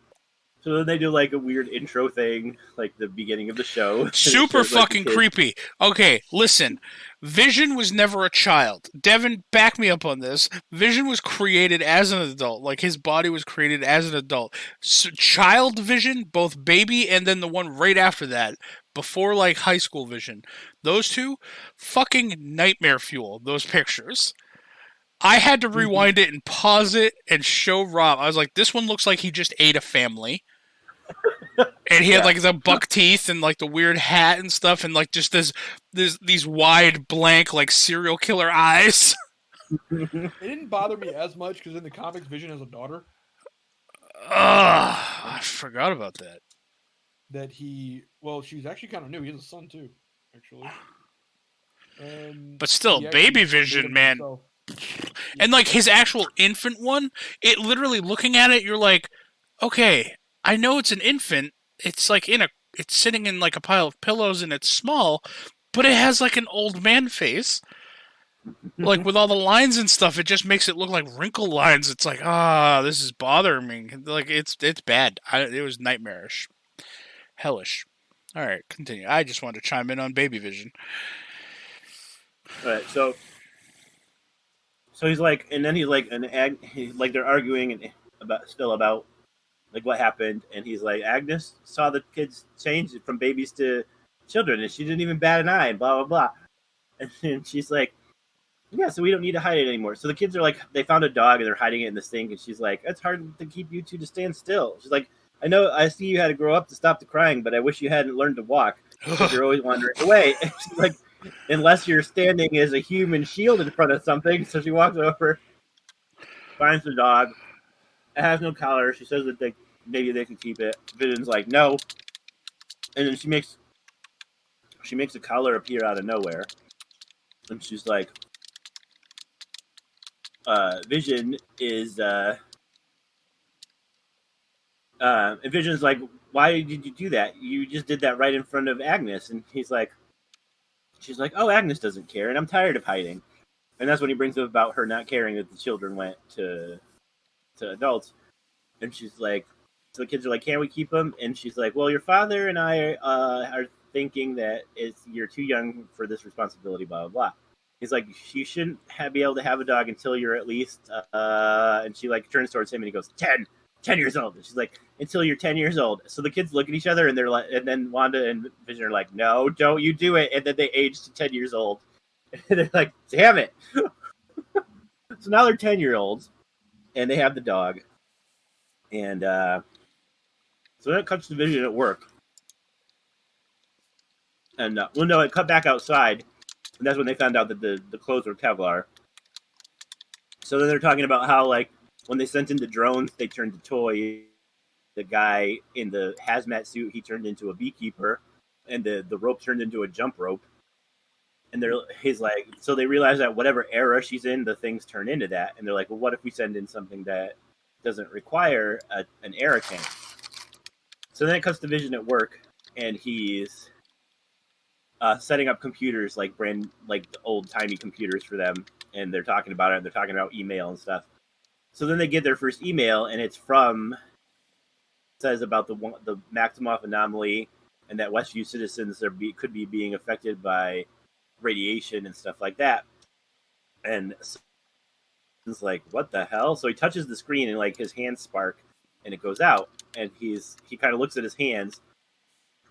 So then they do like a weird intro thing, like the beginning of the show. Super fucking creepy. Okay, listen. Vision was never a child. Devin, back me up on this. Vision was created as an adult. Like, his body was created as an adult. So, child Vision, both baby and then the one right after that, before, like, high school Vision. Those two, fucking nightmare fuel, those pictures. I had to rewind it and pause it and show Rob. I was like, this one looks like he just ate a family. And he had like the buck teeth and like the weird hat and stuff, and like just these wide blank like serial killer eyes. It didn't bother me as much because in the comics, Vision has a daughter. I forgot about that. She's actually kind of new. He has a son too, actually. But still, baby Vision, man. Himself. And like his actual infant one, it literally looking at it, you're like, okay, I know it's an infant. It's like it's sitting in like a pile of pillows and it's small, but it has like an old man face. Like with all the lines and stuff, it just makes it look like wrinkle lines. It's like, this is bothering me. Like it's bad. It was nightmarish, hellish. All right, continue. I just wanted to chime in on Baby Vision. All right, so he's like, and then he's like, like they're arguing about like what happened, and he's like, Agnes saw the kids change from babies to children, and she didn't even bat an eye, and blah blah blah. And then she's like, yeah, so we don't need to hide it anymore. So the kids are like, they found a dog and they're hiding it in this thing, and she's like, it's hard to keep you two to stand still. She's like, I see you had to grow up to stop the crying, but I wish you hadn't learned to walk because you're always wandering away. And she's like, unless you're standing as a human shield in front of something. So she walks over, finds the dog. It has no collar. She says that maybe they can keep it. Vision's like, no. And then she makes a collar appear out of nowhere. And she's like, Vision is, Vision's like, why did you do that? You just did that right in front of Agnes. And she's like, oh, Agnes doesn't care, and I'm tired of hiding. And that's when he brings up about her not caring that the children went to adults. And she's like, so the kids are like, can't we keep them? And she's like, well, your father and I are thinking that you're too young for this responsibility, blah, blah, blah. He's like, you shouldn't be able to have a dog until you're at least, and she like turns towards him and he goes, 10 years old. And she's like, until you're 10 years old. So the kids look at each other and they're like, and then Wanda and Vision are like, no, don't you do it. And then they age to 10 years old. And they're like, damn it. So now they're 10-year-olds and they have the dog. And so then it cuts to Vision at work. And it cut back outside. And that's when they found out that the clothes were Kevlar. So then they're talking about how, like, when they sent in the drones, they turned to toys. The guy in the hazmat suit, he turned into a beekeeper. And the rope turned into a jump rope. And he's like, so they realize that whatever era she's in, the things turn into that. And they're like, well, what if we send in something that doesn't require an era tank? So then it cuts to Vision at work. And he's setting up computers, like the old timey computers for them, and they're talking about it. And they're talking about email and stuff. So then they get their first email, and it's says about the Maximoff anomaly, and that Westview citizens could be being affected by radiation and stuff like that. And it's like, what the hell? So he touches the screen, and like his hands spark, and it goes out. And he kind of looks at his hands,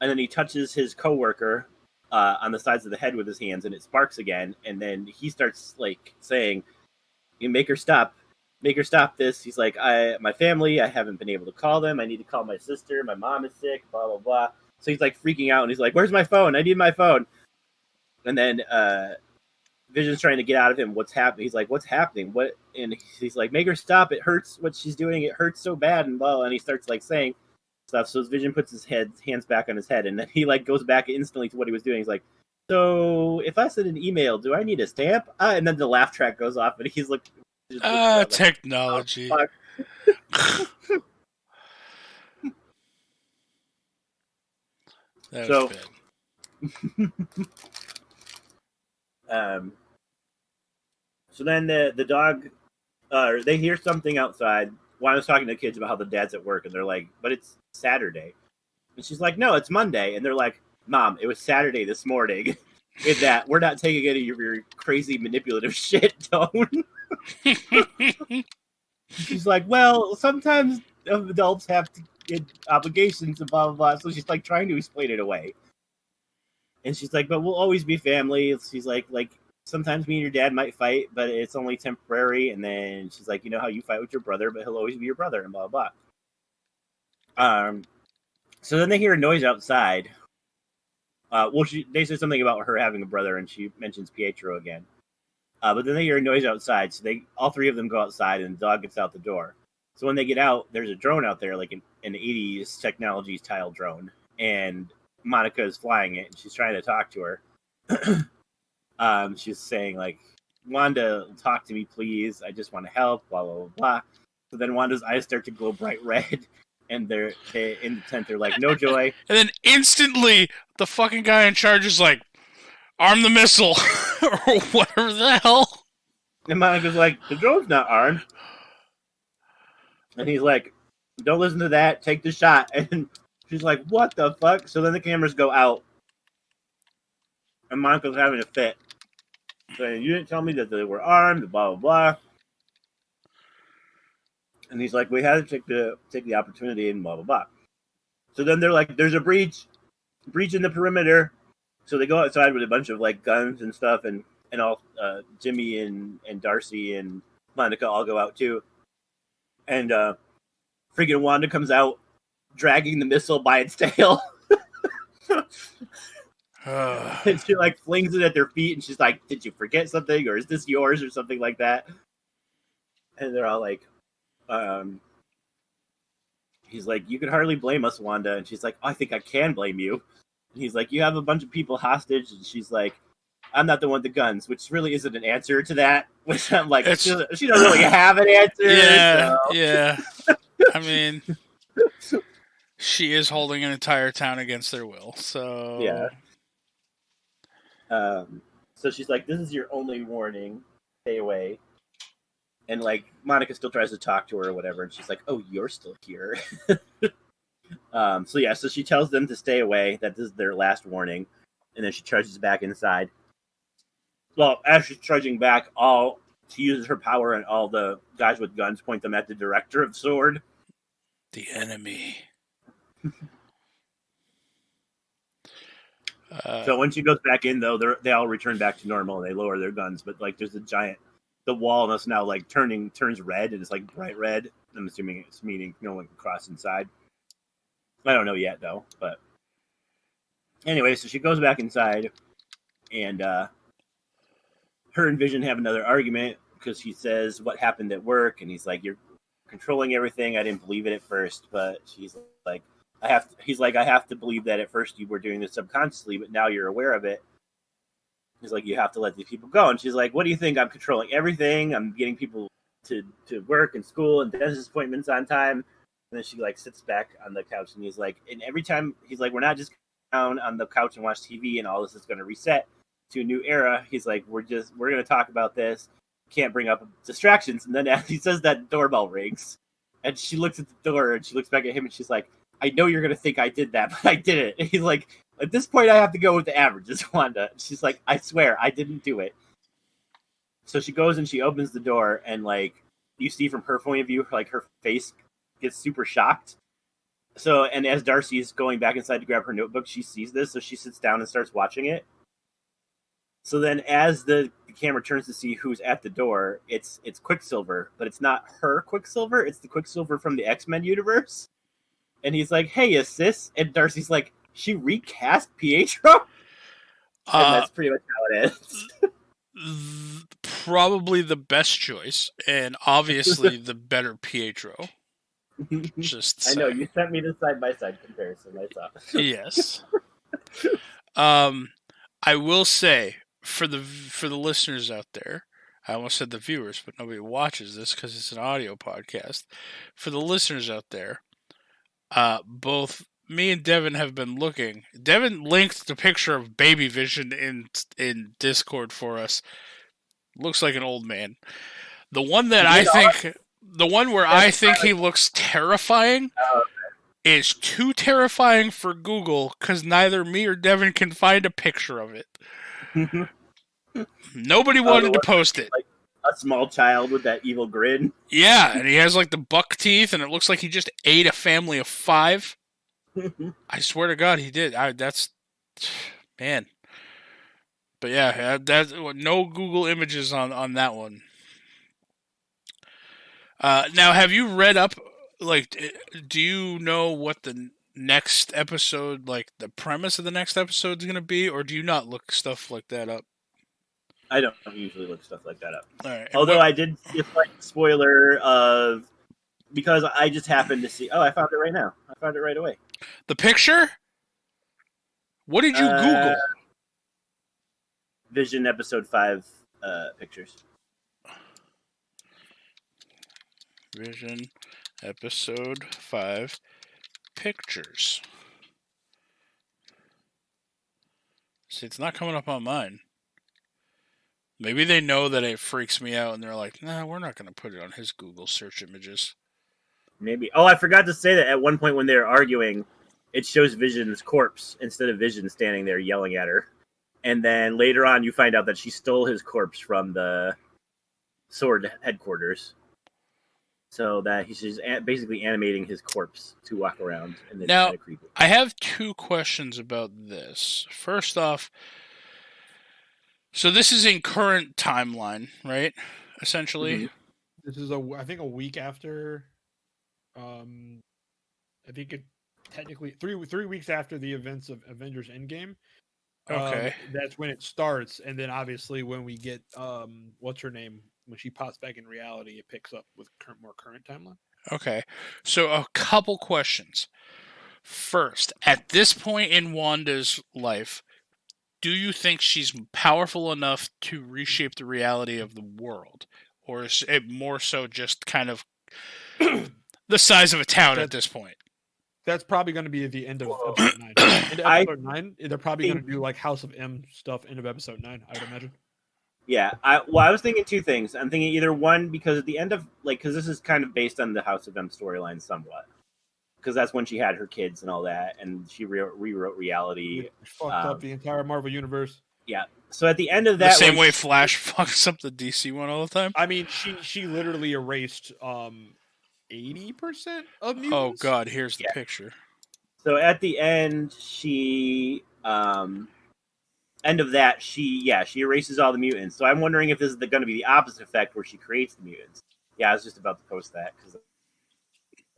and then he touches his coworker on the sides of the head with his hands, and it sparks again. And then he starts like saying, "You make her stop this." He's like, my family, I haven't been able to call them. I need to call my sister. My mom is sick, blah, blah, blah. So he's like freaking out, and he's like, where's my phone? I need my phone. And then Vision's trying to get out of him. What's happening? He's like, what's happening? What? And he's like, make her stop. It hurts what she's doing. It hurts so bad. And blah. And he starts like saying stuff. So Vision puts his hands back on his head, and then he like goes back instantly to what he was doing. He's like, so if I send an email, do I need a stamp? And then the laugh track goes off, and he's like, technology. Like, That was good. So then the dog, they hear something outside. Wanda's talking to the kids about how the dad's at work, and they're like, but it's Saturday. And she's like, no, it's Monday. And they're like, Mom, it was Saturday this morning. In that, we're not taking any of your crazy manipulative shit, don't. She's like, well, sometimes adults have to get obligations and blah, blah, blah. So she's like trying to explain it away. And she's like, but we'll always be family. She's like sometimes me and your dad might fight, but it's only temporary. And then she's like, you know how you fight with your brother, but he'll always be your brother, and blah, blah, blah. So then they hear a noise outside. They said something about her having a brother, and she mentions Pietro again. But then they hear a noise outside, so all three of them go outside, and the dog gets out the door. So when they get out, there's a drone out there, like an 80s technology style drone, and Monica is flying it, and she's trying to talk to her. She's saying, like, Wanda, talk to me, please. I just want to help, blah, blah, blah, blah. So then Wanda's eyes start to glow bright red, and they in the tent, they're like, no joy. And then instantly, the fucking guy in charge is like, arm the missile, or whatever the hell. And Monica's like, the drone's not armed. And he's like, don't listen to that, take the shot. And she's like, what the fuck? So then the cameras go out. And Monica's having a fit. Saying, you didn't tell me that they were armed, blah, blah, blah. And he's like, we had to take the opportunity, and blah, blah, blah. So then they're like, there's a breach in the perimeter. So they go outside with a bunch of like guns and stuff, and all Jimmy and Darcy and Monica all go out too. And freaking Wanda comes out dragging the missile by its tail. And she like flings it at their feet, and she's like, did you forget something, or is this yours, or something like that? And they're all like, he's like, you could hardly blame us, Wanda. And she's like, I think I can blame you. And he's like, you have a bunch of people hostage. And she's like, I'm not the one with the guns, which really isn't an answer to that. Which I'm like, she doesn't really have an answer. Yeah, so. yeah. I mean, she is holding an entire town against their will. So yeah. So she's like, this is your only warning. Stay away. And like Monica still tries to talk to her or whatever, and she's like, oh, you're still here. So she tells them to stay away, that this is their last warning, and then she charges back inside. well, as she's trudging back, she uses her power, and all the guys with guns point them at the director of Sword. The enemy. So when she goes back in, though, they all return back to normal. And they lower their guns, but like there's the wall is now like turns red, and it's like bright red. I'm assuming it's meaning no one can cross inside. I don't know yet though, but anyway, so she goes back inside, and her and Vision have another argument because she says what happened at work, and he's like, "You're controlling everything. I didn't believe it at first," but she's like, I have to believe that at first you were doing this subconsciously, but now you're aware of it. He's like, you have to let these people go. And she's like, what do you think? I'm controlling everything. I'm getting people to work and school and dentist appointments on time. And then she like sits back on the couch, and he's like, and every time he's like, we're not just down on the couch and watch TV and all this is going to reset to a new era. He's like, we're going to talk about this. Can't bring up distractions. And then as he says that, doorbell rings, and she looks at the door and she looks back at him and she's like, I know you're going to think I did that, but I didn't. And he's like, at this point, I have to go with the averages, Wanda. She's like, I swear, I didn't do it. So she goes and she opens the door, and like you see from her point of view, like her face gets super shocked. So, and as Darcy's going back inside to grab her notebook, she sees this, so she sits down and starts watching it. So then, as the camera turns to see who's at the door, it's Quicksilver, but it's not her Quicksilver. It's the Quicksilver from the X-Men universe. And he's like, "Hey, sis," and Darcy's like, "She recast Pietro?" And that's pretty much how it is. Probably the best choice, and obviously the better Pietro. Just I know you sent me the side-by-side comparison. I saw. Yes. I will say for the listeners out there, I almost said the viewers, but nobody watches this because it's an audio podcast. For the listeners out there, both me and Devin have been looking. Devin linked the picture of Baby Vision in Discord for us. Looks like an old man. The one that I think he looks terrifying is too terrifying for Google because neither me or Devin can find a picture of it. Nobody wanted to post it. Like a small child with that evil grin. Yeah, and he has like the buck teeth, and it looks like he just ate a family of 5. I swear to God, he did. Man. But yeah, that's no Google images on that one. Now, have you read up? Like, do you know what the next episode, like the premise of the next episode, is going to be, or do you not look stuff like that up? I don't usually look stuff like that up. All right. Although I did see a slight spoiler of because I just happened to see. Oh, I found it right now. I found it right away. The picture? What did you Google? Vision episode 5 pictures. Vision episode 5 pictures. See, it's not coming up on mine. Maybe they know that it freaks me out and they're like, nah, we're not going to put it on his Google search images. Maybe. Oh, I forgot to say that at one point when they were arguing, it shows Vision's corpse instead of Vision standing there yelling at her. And then later on, you find out that she stole his corpse from the Sword headquarters. So that he's just basically animating his corpse to walk around. And now, kind of creepy. I have 2 questions about this. First off, so this is in current timeline, right? Essentially. Mm-hmm. This is I think a week after. I think it technically 3 weeks after the events of Avengers Endgame. Okay. That's when it starts, and then obviously when we get what's her name, when she pops back in reality, it picks up with more current timeline. Okay. So a couple questions. First, at this point in Wanda's life, do you think she's powerful enough to reshape the reality of the world? Or is it more so just kind of the size of a town at this point? That's probably going to be at the end of episode 9. End of episode 9, they're probably going to do like House of M stuff end of episode 9, I would imagine. Yeah, I was thinking 2 things. I'm thinking either one, because at the end of, because this is kind of based on the House of M storyline somewhat. Because that's when she had her kids and all that, and she rewrote reality. Fucked up the entire Marvel universe. Yeah. So at the end of The that, same when way Flash fucks up the DC one all the time. I mean, she literally erased 80% of Oh mutants. God, here's the Yeah. picture. So at the end, she end of that, she erases all the mutants. So I'm wondering if this is going to be the opposite effect where she creates the mutants. Yeah, I was just about to post that because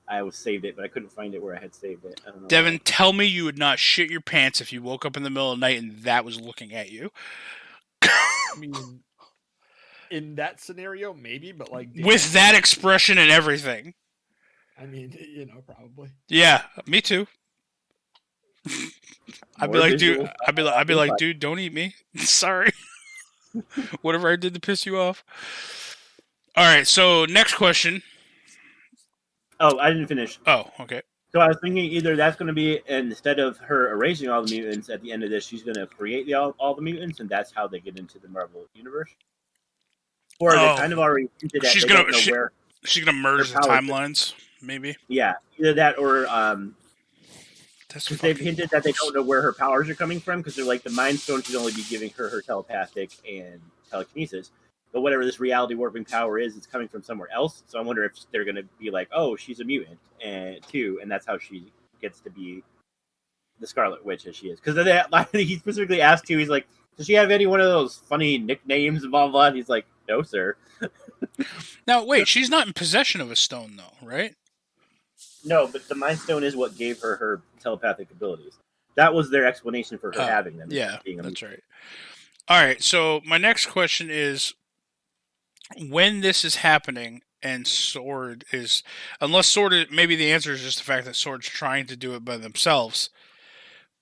I was saved it, but I couldn't find it where I had saved it. I don't know. Devin, tell me you would not shit your pants if you woke up in the middle of the night and that was looking at you. I mean, in that scenario, maybe, but like With that expression and everything. I mean, probably. Yeah, me too. I'd be More like, visual. dude. I'd be like, dude, don't eat me. Sorry. Whatever I did to piss you off. All right. So next question. Oh, I didn't finish. Oh, okay. So I was thinking either that's going to be, instead of her erasing all the mutants at the end of this, she's going to create all the mutants, and that's how they get into the Marvel universe. Or they kind of already hinted at She's they gonna don't know where. she's gonna merge the her powers- timelines, maybe. Yeah, either that or That's because they've fucking- hinted that they don't know where her powers are coming from because they're like the Mind Stone should only be giving her telepathic and telekinesis. But whatever this reality warping power is, it's coming from somewhere else. So I wonder if they're going to be like, oh, she's a mutant too, and that's how she gets to be the Scarlet Witch as she is. Because he specifically asked you, he's like, does she have any one of those funny nicknames and blah, blah, blah? And he's like, no, sir. Now wait, she's not in possession of a stone though, right? No, but the Mind Stone is what gave her telepathic abilities. That was their explanation for her having them. Yeah, being a that's mutant. right. All right. So my next question is, when this is happening and Sword is, unless Sword is, maybe the answer is just the fact that Sword's trying to do it by themselves.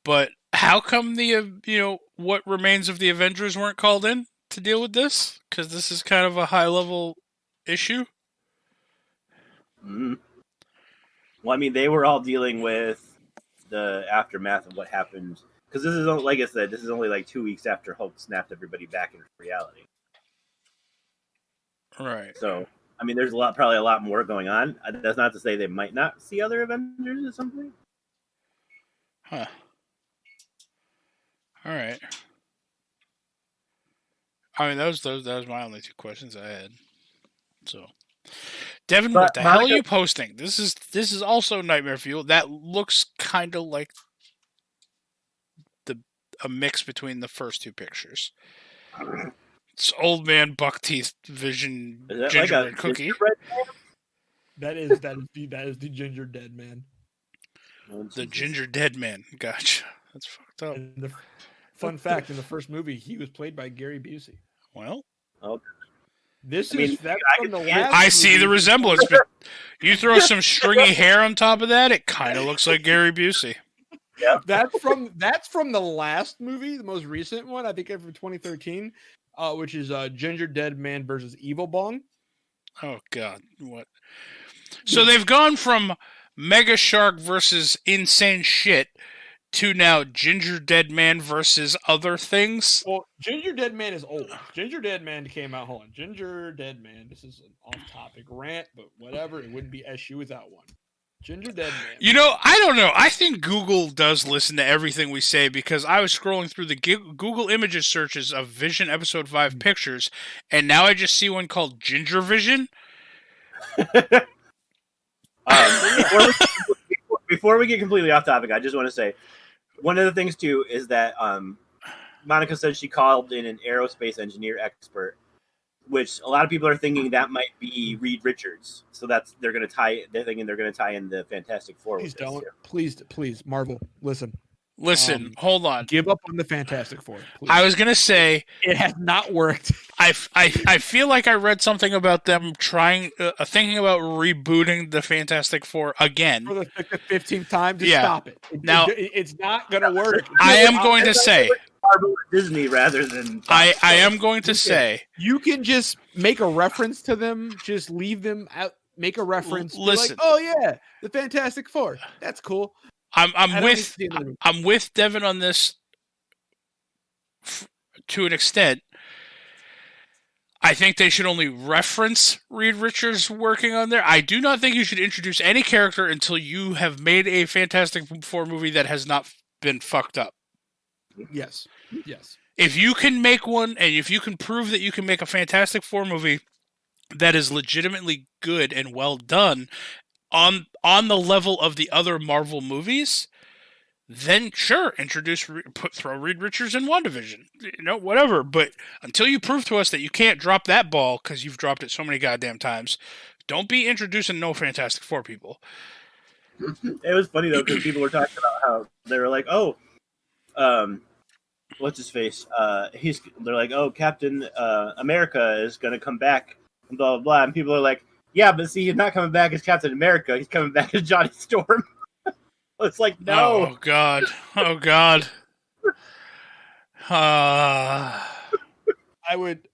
But how come the what remains of the Avengers weren't called in to deal with this? Because this is kind of a high level issue. Mm-hmm. Well, I mean, they were all dealing with the aftermath of what happened. Because this is, like I said, this is only like 2 weeks after Hulk snapped everybody back into reality. Right. So, I mean, there's probably a lot more going on. That's not to say they might not see other Avengers at some point. Huh. All right. I mean, that was my only two questions I had. So, Devin, what the hell are you posting? This is also Nightmare Fuel. That looks kind of like a mix between the first two pictures. It's old man buck teeth vision gingerbread cookie. That is the ginger dead man. Oh, The ginger dead man. Gotcha. That's fucked up. And the fun fact, in the first movie, he was played by Gary Busey. Well, That's I from the last I see movie. the resemblance, but you throw some stringy hair on top of that, it kind of looks like Gary Busey. Yeah, That's from the last movie, the most recent one, I think from 2013, which is Ginger Dead Man versus Evil Bong. Oh God, what? So they've gone from Mega Shark versus Insane Shit to now Ginger Dead Man versus other things. Well, Ginger Dead Man is old. Ginger Dead Man came out. Hold on, Ginger Dead Man. This is an off-topic rant, but whatever. It wouldn't be SU without one. Ginger Dead Man. I don't know. I think Google does listen to everything we say because I was scrolling through the Google images searches of Vision Episode 5 pictures, and now I just see one called Ginger Vision. Before we get completely off topic, I just want to say one of the things too is that Monica said she called in an aerospace engineer expert, which a lot of people are thinking that might be Reed Richards. So they're going to tie. They're thinking they're going to tie in the Fantastic Four. Please don't. Please, Marvel, listen. Listen, hold on. Give up on the Fantastic Four. Please. I was gonna say it has not worked. I feel like I read something about them thinking about rebooting the Fantastic Four again For the 15th time. Just Yeah. stop it. Now- it's not going to work. I am going to say Marvel or Disney rather than I am going to say You can just make a reference to them. Just leave them out. Make a reference. Be Listen. like, oh yeah, the Fantastic Four. That's cool. I'm I don't need to with see another- I'm with Devin on this to an extent. I think they should only reference Reed Richards working on there. I do not think you should introduce any character until you have made a Fantastic Four movie that has not been fucked up. Yes. If you can make one, and if you can prove that you can make a Fantastic Four movie that is legitimately good and well done on the level of the other Marvel movies, then sure, throw Reed Richards in WandaVision, whatever. But until you prove to us that you can't drop that ball because you've dropped it so many goddamn times, don't be introducing no Fantastic Four people. It was funny though because people were talking about how they were like, "Oh, what's his face? They're like, oh, Captain America is gonna come back, and blah blah blah." And people are like, "Yeah, but see, he's not coming back as Captain America. He's coming back as Johnny Storm." It's like, no. Oh God. Oh God. I would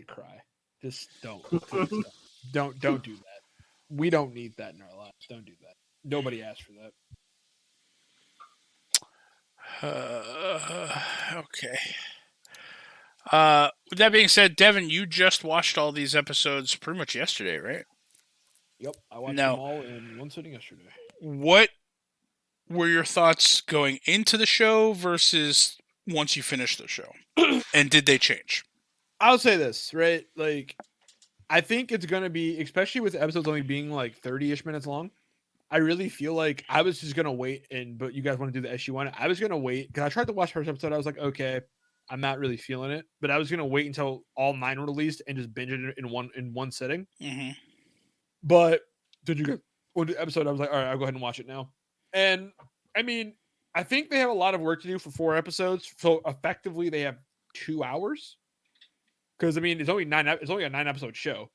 cry. Just don't. Please don't do that. We don't need that in our lives. Don't do that. Nobody asked for that. Okay. With that being said, Devin, you just watched all these episodes pretty much yesterday, right? Yep, I watched them all in one sitting yesterday. What were your thoughts going into the show versus once you finished the show? And did they change? I'll say this, right? Like, I think it's going to be, especially with episodes only being like 30-ish minutes long, I really feel like I was just going to wait, but you guys want to do the SG1. I was going to wait, because I tried to watch the first episode. I was like, okay, I'm not really feeling it. But I was going to wait until all 9 were released and just binge it in one sitting. Mm-hmm. But did you go on the episode? I was like, all right, I'll go ahead and watch it now. And I mean, I think they have a lot of work to do for 4 episodes. So effectively, they have 2 hours. Because I mean, it's only a 9-episode show.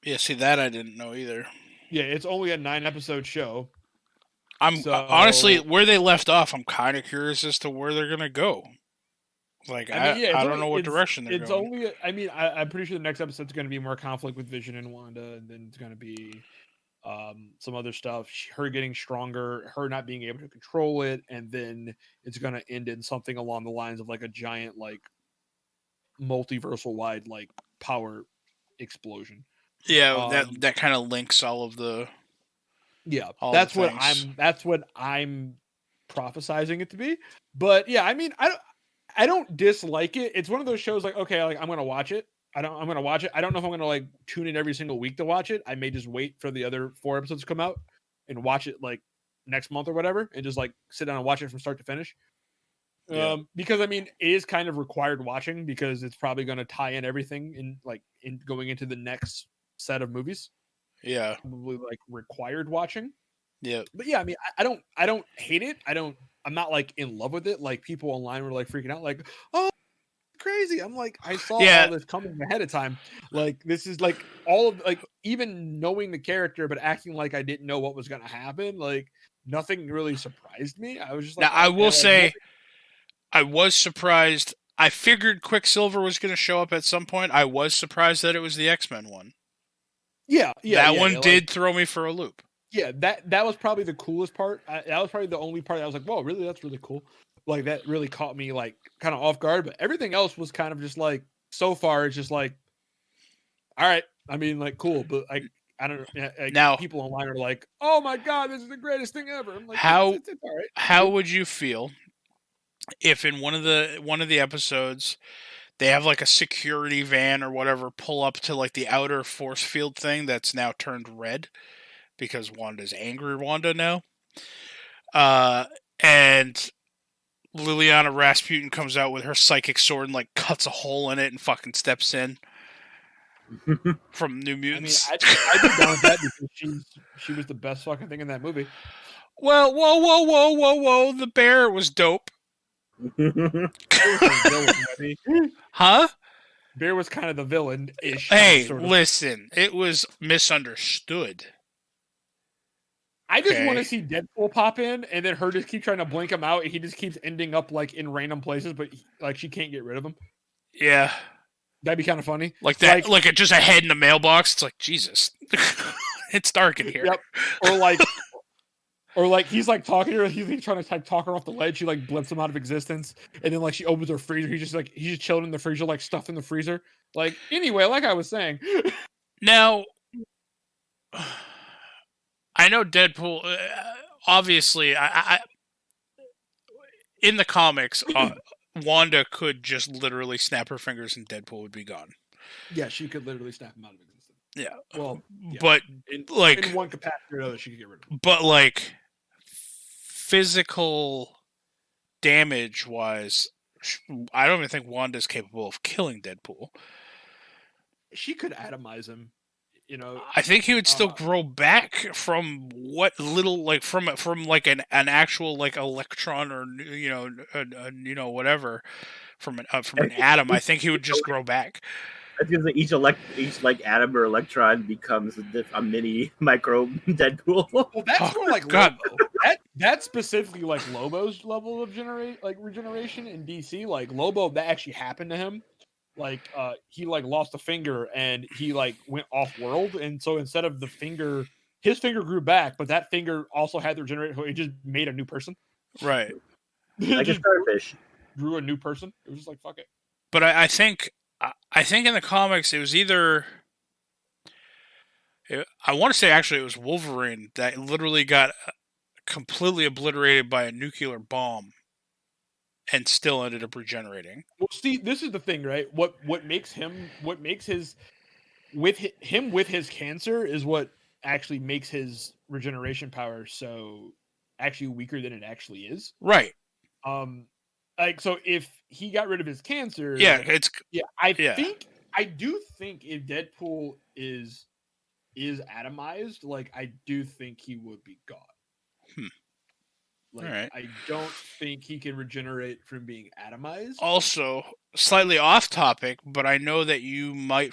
Yeah, see that I didn't know either. Yeah, it's only a 9-episode show. Honestly, where they left off, I'm kind of curious as to where they're gonna go. Like, I don't know what direction they're going. I'm pretty sure the next episode's going to be more conflict with Vision and Wanda, and then it's going to be some other stuff. Her getting stronger, her not being able to control it, and then it's going to end in something along the lines of like a giant, like multiversal wide, like power explosion. Yeah, that kind of links all of the. Yeah, that's what I'm prophesizing it to be. But yeah, I mean, I don't dislike it. It's one of those shows like, okay, like I'm going to watch it. I'm going to watch it. I don't know if I'm going to like tune in every single week to watch it. I may just wait for the other 4 episodes to come out and watch it like next month or whatever, and just like sit down and watch it from start to finish. Yeah. Because I mean, it is kind of required watching because it's probably going to tie in everything in going into the next set of movies. Yeah. Probably like required watching. Yeah. But yeah, I mean, I don't hate it. I'm not like in love with it. Like people online were like freaking out, like, oh, crazy. I'm like, I saw all this coming ahead of time. Like, this is like all of like, even knowing the character, but acting like I didn't know what was going to happen. Like, nothing really surprised me. I was just like, now, I will say, I was surprised. I figured Quicksilver was going to show up at some point. I was surprised that it was the X-Men one. Yeah. That one did throw me for a loop. Yeah, that was probably the coolest part. That was probably the only part that I was like, whoa, really? That's really cool. Like, that really caught me, like, kind of off guard. But everything else was kind of just, like, so far, it's just, like, all right. I mean, like, cool. But, like, I don't know. Like, now, people online are like, oh, my God, this is the greatest thing ever. I'm like, it's all right. How would you feel if in one of the episodes they have, like, a security van or whatever pull up to, like, the outer force field thing that's now turned red? Because Wanda's angry Wanda now. And Liliana Rasputin comes out with her psychic sword and like cuts a hole in it and fucking steps in from New Mutants. I mean, I'd be down with that because she was the best fucking thing in that movie. Well, whoa. The bear was dope. Huh? Bear was kind of the villain-ish. Hey, listen. It was misunderstood. I just want to see Deadpool pop in, and then her just keep trying to blink him out, and he just keeps ending up like in random places, but like she can't get rid of him. Yeah, that'd be kind of funny. Like that, like just a head in the mailbox. It's like Jesus, it's dark in here. Yep. Or like he's like talking to her, he's trying to like talk her off the ledge. She like blimps him out of existence, and then like she opens her freezer. He's just chilling in the freezer, like stuffed in the freezer. Like anyway, like I was saying. Now. I know Deadpool. Obviously, in the comics, Wanda could just literally snap her fingers and Deadpool would be gone. Yeah, she could literally snap him out of existence. Yeah. Well, yeah. But in like, one capacity or another, she could get rid of him. but like physical damage wise, I don't even think Wanda's capable of killing Deadpool. She could atomize him. You know, I think he would still grow back from what little, like from like an actual like electron or whatever from an atom. I think he would just grow back. I think that each like atom or electron becomes a mini micro Deadpool. Well, that's more like God. Lobo. That's specifically like Lobo's level of regeneration in DC. Like Lobo, that actually happened to him. Like he like lost a finger and he like went off world, and so instead of the finger, his finger grew back, but that finger also had to regenerate. So it just made a new person. Right. Like a starfish. Grew a new person. It was just like fuck it. But I think in the comics it was either, I want to say actually it was Wolverine that literally got completely obliterated by a nuclear bomb and still ended up regenerating. Well, see, this is the thing, right? What makes his with his cancer is what actually makes his regeneration power so actually weaker than it actually is. Right. Like so if he got rid of his cancer, I do think if Deadpool is atomized, like I do think he would be gone. Like, right. I don't think he can regenerate from being atomized. Also, slightly off topic, but I know that you might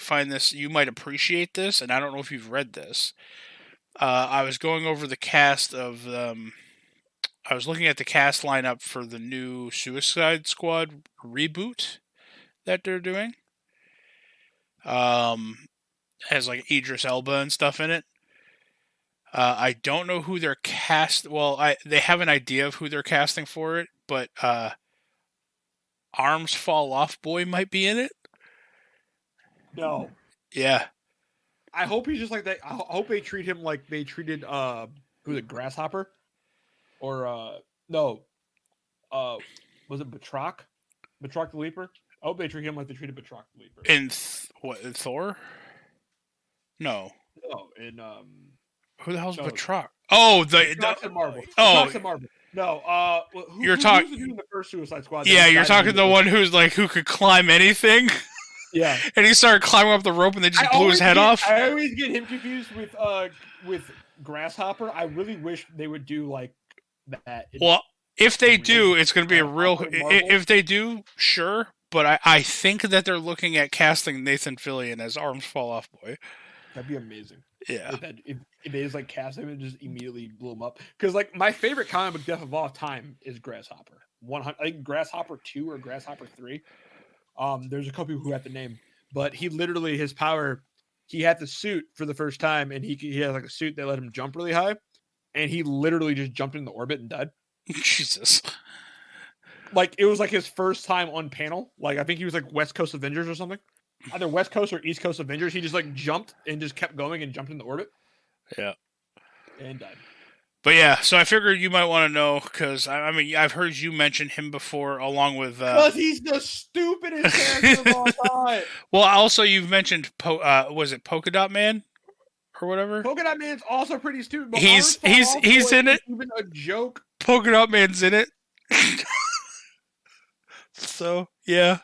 appreciate this, and I don't know if you've read this. I was going over the cast of, I was looking at the cast lineup for the new Suicide Squad reboot that they're doing. Has like Idris Elba and stuff in it. I don't know who they're cast. Well, they have an idea of who they're casting for it, but Arms Fall Off Boy might be in it. No. Yeah. I hope he's just like that. I hope they treat him like they treated who's it, Grasshopper? Or no. Was it Batroc? Batroc the Leaper? I hope they treat him like they treated Batroc the Leaper. In Thor? No. No, in who the hell's Batroc? Oh, the Marvel. Oh, Marvel. No, you're talking the first Suicide Squad. Yeah, you're talking the one who's like who could climb anything. Yeah, and he started climbing up the rope, and they just blew his head off. I always get him confused with Grasshopper. I really wish they would do like that. Well, if they do, it's going to be a real. If they do, sure. But I think that they're looking at casting Nathan Fillion as Arms Fall Off Boy. That'd be amazing. Yeah. If they just like cast him and just immediately blew him up. Because like my favorite comic book death of all time is Grasshopper. I think Grasshopper 2 or Grasshopper 3. There's a couple people who have the name, but he literally his power. He had the suit for the first time, and he has like a suit that let him jump really high, and he literally just jumped into orbit and died. Jesus. Like it was like his first time on panel. Like I think he was like West Coast Avengers or something. Either West Coast or East Coast Avengers. He just like jumped and just kept going and jumped into orbit. Yeah. And died. But yeah, so I figured you might want to know because I mean I've heard you mention him before, along with because he's the stupidest character of all time. Well, also you've mentioned was it Polka Dot Man or whatever? Polka Dot Man's also pretty stupid. But he's in it. Even a joke. Polka Dot Man's in it. So yeah.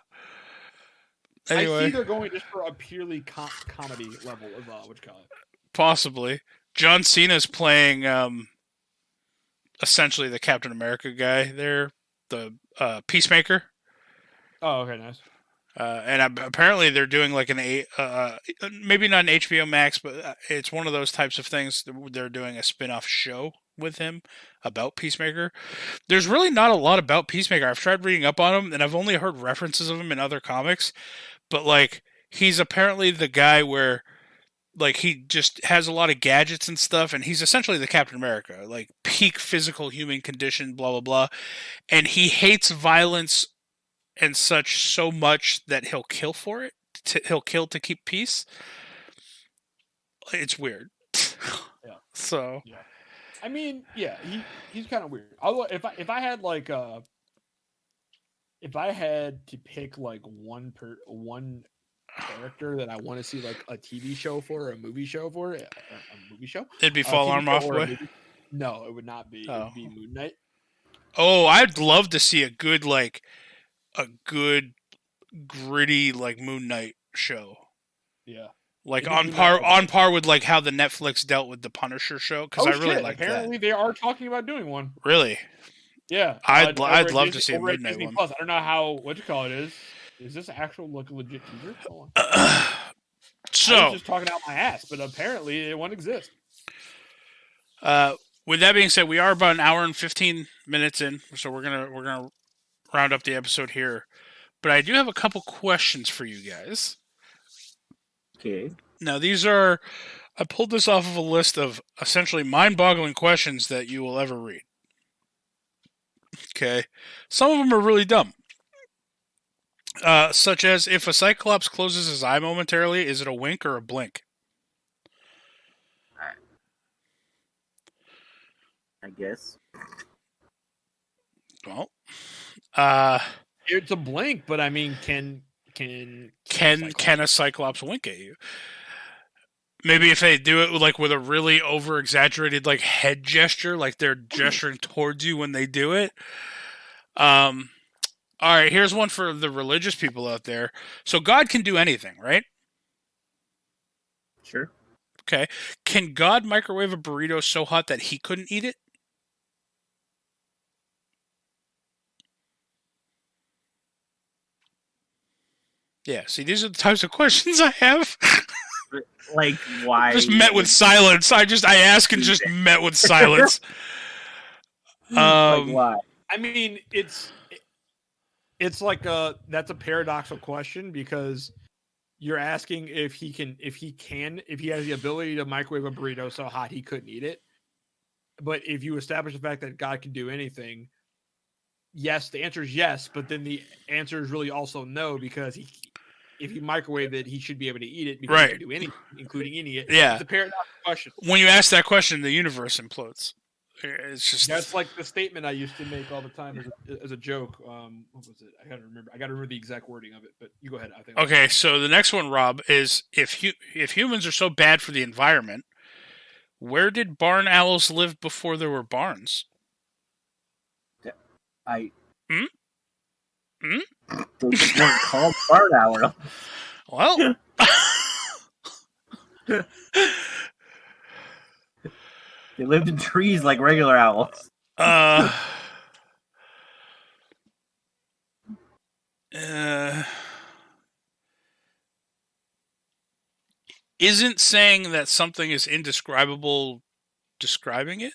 Anyway. I see they're going just for a purely comedy level of what you call it. Possibly. John Cena's playing essentially the Captain America guy there, the Peacemaker. Oh, okay, nice. And apparently they're doing like maybe not an HBO Max, but it's one of those types of things. They're doing a spin-off show with him about Peacemaker. There's really not a lot about Peacemaker. I've tried reading up on him, and I've only heard references of him in other comics. But like, he's apparently the guy where, like, he just has a lot of gadgets and stuff, and he's essentially the Captain America, like peak physical human condition, blah blah blah. And he hates violence and such so much that he'll kill for it. He'll kill to keep peace. It's weird. Yeah. So. Yeah. I mean, yeah, he's kind of weird. Although if I had like if I had to pick like one character that I want to see like a TV show for or a movie show for, a movie show, It'd be a Fall TV Arm show Off or a Boy. movie- No, it would not be. It would be Moon Knight. Oh, I'd love to see a good gritty like Moon Knight show. Yeah. Like Maybe on Moon par Knight. on par with like how the Netflix dealt with the Punisher show, because I really like that. Apparently, they are talking about doing one. Really, Yeah, I'd over at love to see a over at Moon Knight Disney one. Plus. I don't know how what you call it is. Is this actual like a legit teaser? Hold on. I So was just talking out my ass, but apparently it won't exist. with that being said, we are about an hour and 15 minutes in, so we're gonna round up the episode here. But I do have a couple questions for you guys. Okay. Now I pulled this off of a list of essentially mind-boggling questions that you will ever read. Okay, some of them are really dumb. Such as, if a Cyclops closes his eye momentarily, is it a wink or a blink? I guess. Well, It's a blink, but I mean, can a Cyclops wink at you? Maybe if they do it with a really over-exaggerated like head gesture, like they're gesturing towards you when they do it. All right, here's one for the religious people out there. So God can do anything, right? Sure. Okay. Can God microwave a burrito so hot that he couldn't eat it? Yeah, see, these are the types of questions I have. Like, why? Just met with silence. I ask and just met with silence. Like, why? I mean, it's like that's a paradoxical question, because you're asking if he has the ability to microwave a burrito so hot he couldn't eat it. But if you establish the fact that God can do anything, yes, the answer is yes, but then the answer is really also no, because if you microwave it, he should be able to eat it because he Right. can do anything, including eating it. Yeah. It's a paradoxical question. When you ask that question, the universe implodes. It's just That's like the statement I used to make all the time as a joke. What was it? I gotta remember the exact wording of it. But you go ahead. I think. okay. So the next one, Rob, is if humans are so bad for the environment, where did barn owls live before there were barns? Those weren't called barn owl. Well, They lived in trees like regular owls. Isn't saying that something is indescribable describing it?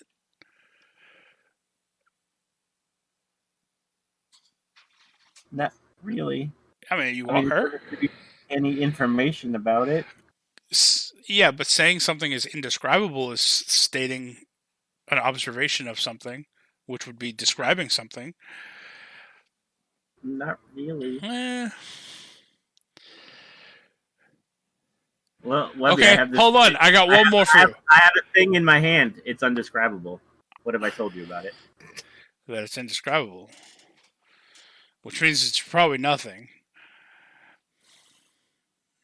Not really. I mean, you I mean, are. there could be any information about it. Yeah, but saying something is indescribable is stating an observation of something, which would be describing something. Not really. Well, Webby, Okay, I have this hold on. I got one more for you. I have a thing in my hand. It's undescribable. What have I told you about it? That it's indescribable. Which means it's probably nothing.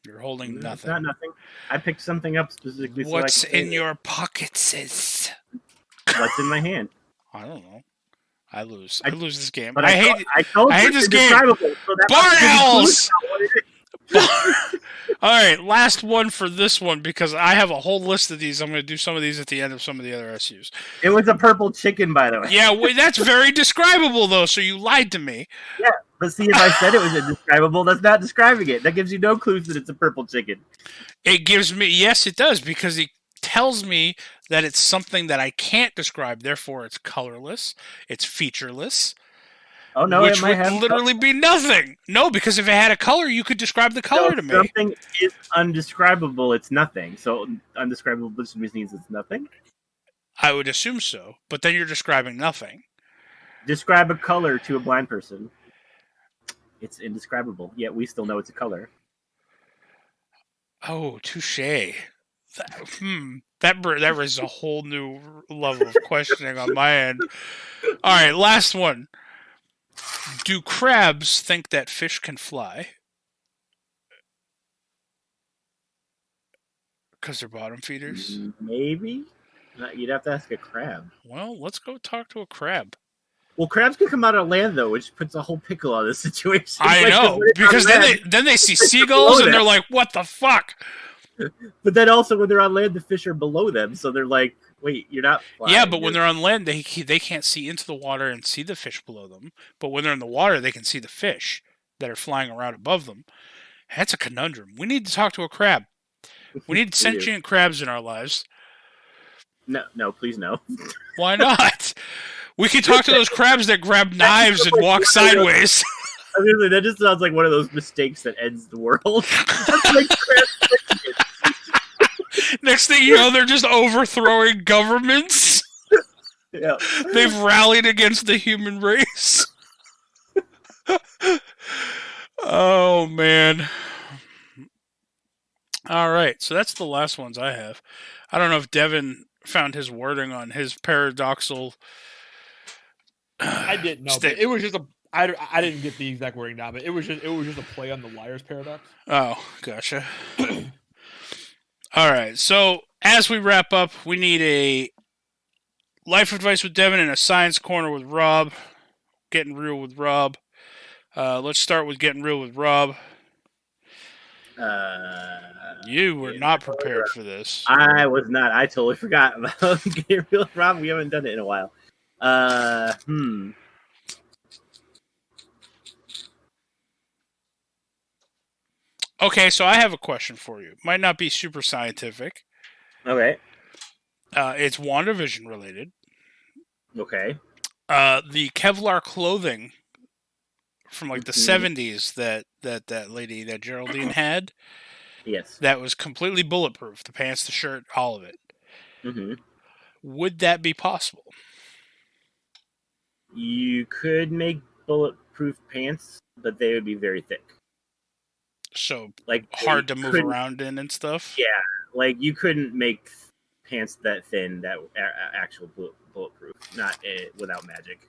You're holding It's nothing. not nothing. I picked something up specifically. What's so I can in say your pocket, sis? it. What's in my hand? I don't know. I lose. I- I lose this game. But I hate it. I told I you hate it's this game. indescribable, so that Barn must give you owls! clues about what it is. All right, last one for this one, because I have a whole list of these. I'm going to do some of these at the end of some of the other SUs. It was a purple chicken, by the way. Yeah, wait, that's very describable, though, so you lied to me. Yeah, but see, if I said it was indescribable, that's not describing it. That gives you no clues that it's a purple chicken. It gives me, yes, it does, because it tells me that it's something that I can't describe. Therefore, it's colorless, it's featureless, Oh no, which it might would have literally be nothing. No, because if it had a color, you could describe the color So to me. Something is undescribable. It's nothing. So undescribable just means it's nothing. I would assume so, but then you're describing nothing. Describe a color to a blind person. It's indescribable. Yet we still know it's a color. Oh, touche. That raises a whole new level of questioning on my end. All right, last one. Do crabs think that fish can fly? Because they're bottom feeders? Maybe? You'd have to ask a crab. Well, let's go talk to a crab. Well, crabs can come out on land, though, which puts a whole pickle on this situation. I know, because then they see seagulls and they're like, what the fuck? But then also when they're on land, the fish are below them, so they're like, wait, you're not flying. Yeah, but when they're on land, they can't see into the water and see the fish below them. But when they're in the water, they can see the fish that are flying around above them. That's a conundrum. We need to talk to a crab. We need sentient crabs in our lives. No, please no. Why not? We can talk to those crabs that grab knives and walk sideways. I mean, that just sounds like one of those mistakes that ends the world. Next thing you know, they're just overthrowing governments. Yeah. They've rallied against the human race. Oh, man. All right, so that's the last ones I have. I don't know if Devin found his wording on his paradoxal... I didn't know. But it was just I didn't get the exact wording down, but it was just a play on the liar's paradox. Oh, gotcha. All right. So as we wrap up, we need a life advice with Devin and a science corner with Rob. Getting real with Rob. Let's start with getting real with Rob. You were not prepared for this. I was not. I totally forgot about getting real with Rob. We haven't done it in a while. Okay, so I have a question for you. Might not be super scientific. Okay. It's WandaVision related. Okay. The Kevlar clothing from like the 70s that lady, that Geraldine had. Yes. That was completely bulletproof. The pants, the shirt, all of it. Mm-hmm. Would that be possible? You could make bulletproof pants, but they would be very thick. So like hard to move around in and stuff? Yeah. Like you couldn't make pants that thin that actual bulletproof. Not without magic.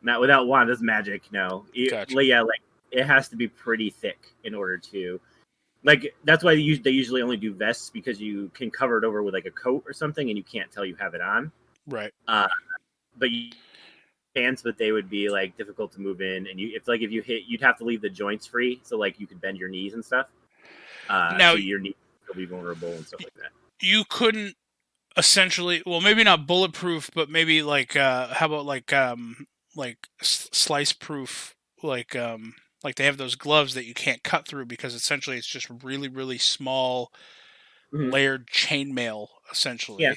Not without Wanda's magic, no. Gotcha. Yeah, like it has to be pretty thick in order to... Like, that's why they usually only do vests, because you can cover it over with like a coat or something and you can't tell you have it on. Right. But pants, but they would be like difficult to move in, and if you hit, you'd have to leave the joints free, so like you could bend your knees and stuff. Now so your knees will be vulnerable and stuff like that. You couldn't essentially, well, maybe not bulletproof, but maybe like how about like slice proof, like they have those gloves that you can't cut through because essentially it's just really, really small layered chainmail essentially. Yeah.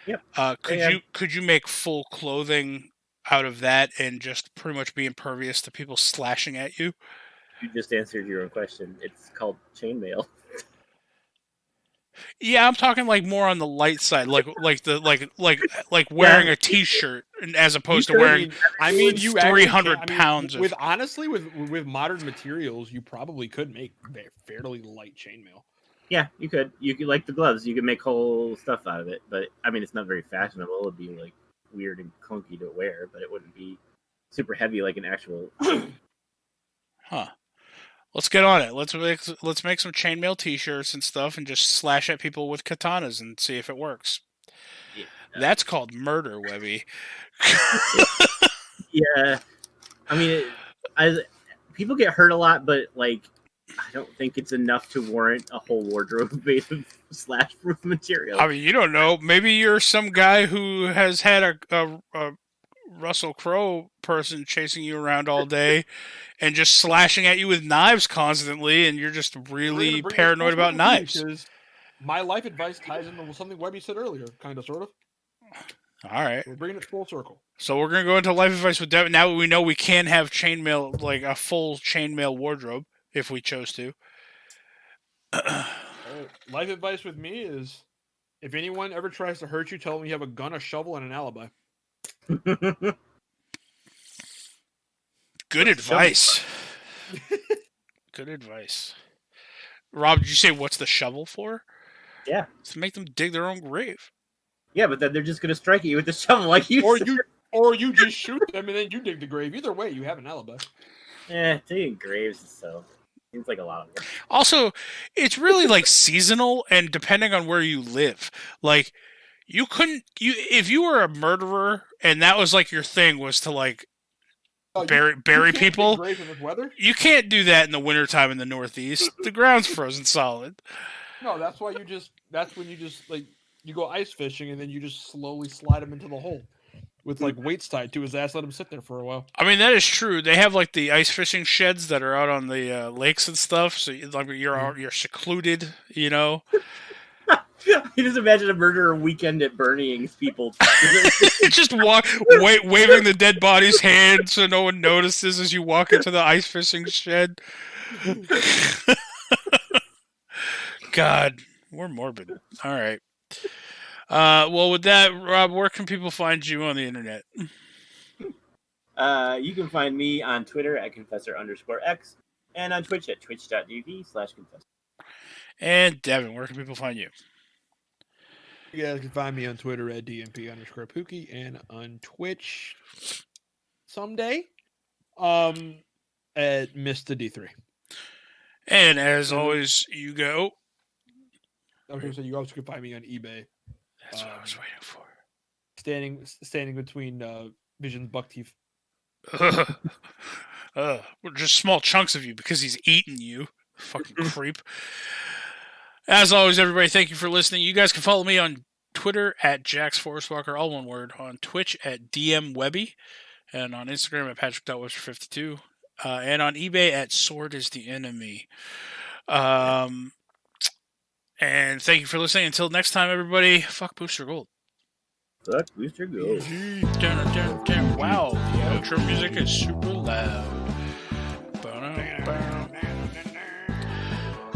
Yep. Could you make full clothing out of that and just pretty much be impervious to people slashing at you? You just answered your own question. It's called chainmail. Yeah, I'm talking like more on the light side, like wearing a t-shirt as opposed to wearing. I mean, you 300 pounds. With modern materials, you probably could make fairly light chainmail. Yeah, you could. You could, like the gloves. You could make whole stuff out of it. But I mean, it's not very fashionable. It'd be like weird and clunky to wear, but it wouldn't be super heavy like an actual. Huh. Let's get on it. Let's make some chainmail t-shirts and stuff and just slash at people with katanas and see if it works. Yeah. That's called murder, Webby. Yeah. I mean, people get hurt a lot, but like I don't think it's enough to warrant a whole wardrobe made of slash-proof material. I mean, you don't know. Maybe you're some guy who has had a Russell Crowe person chasing you around all day and just slashing at you with knives constantly, and you're just really paranoid about knives. My life advice ties into something Webby said earlier, kind of, sort of. All right. We're bringing it full circle. So we're going to go into life advice with Devin. Now we know we can have chainmail, like a full chainmail wardrobe, if we chose to. Life advice with me is, if anyone ever tries to hurt you, tell them you have a gun, a shovel, and an alibi. Good advice. Good advice. Rob, did you say what's the shovel for? Yeah. To make them dig their own grave. Yeah, but then they're just going to strike you with the shovel like you Or you just shoot them and then you dig the grave. Either way, you have an alibi. Digging graves is so seems like a lot of work. Also, it's really like seasonal and depending on where you live. Like, you couldn't if you were a murderer and that was like your thing was to like bury can't people. dig graves in this weather? You can't do that in the wintertime in the Northeast. The ground's frozen solid. No, that's why that's when you just like you go ice fishing and then you just slowly slide him into the hole with like weights tied to his ass, let him sit there for a while. I mean, that is true. They have like the ice fishing sheds that are out on the lakes and stuff. So you're secluded, you know. You just imagine a murderer weekend at burying people. Just waving the dead body's hand so no one notices as you walk into the ice fishing shed. God, we're morbid. All right. Well, with that, Rob, where can people find you on the internet? You can find me on Twitter at Confessor_X and on Twitch at twitch.tv/Confessor. And Devin, where can people find you? You guys can find me on Twitter at DMP_Pookie and on Twitch someday at Mr. D3. And as always, you go. I was going to say you also can find me on eBay. That's what I was waiting for. Standing between Vision's buck teeth. Just small chunks of you because he's eating you. Fucking creep. As always, everybody, thank you for listening. You guys can follow me on Twitter at JaxForestWalker, all one word, on Twitch at DMWebby, and on Instagram at Patrick.Webster52, and on eBay at Sword is the Enemy. And thank you for listening. Until next time, everybody, fuck Booster Gold. Fuck Booster Gold. Wow, the outro music is super loud.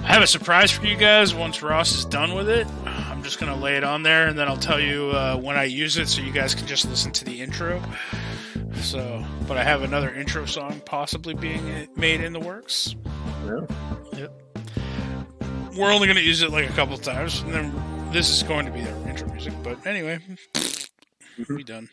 I have a surprise for you guys once Ross is done with it. I'm just going to lay it on there, and then I'll tell you when I use it so you guys can just listen to the intro. But I have another intro song possibly being made in the works. Yeah. Yep. We're only going to use it like a couple times, and then this is going to be our intro music. But anyway, we done.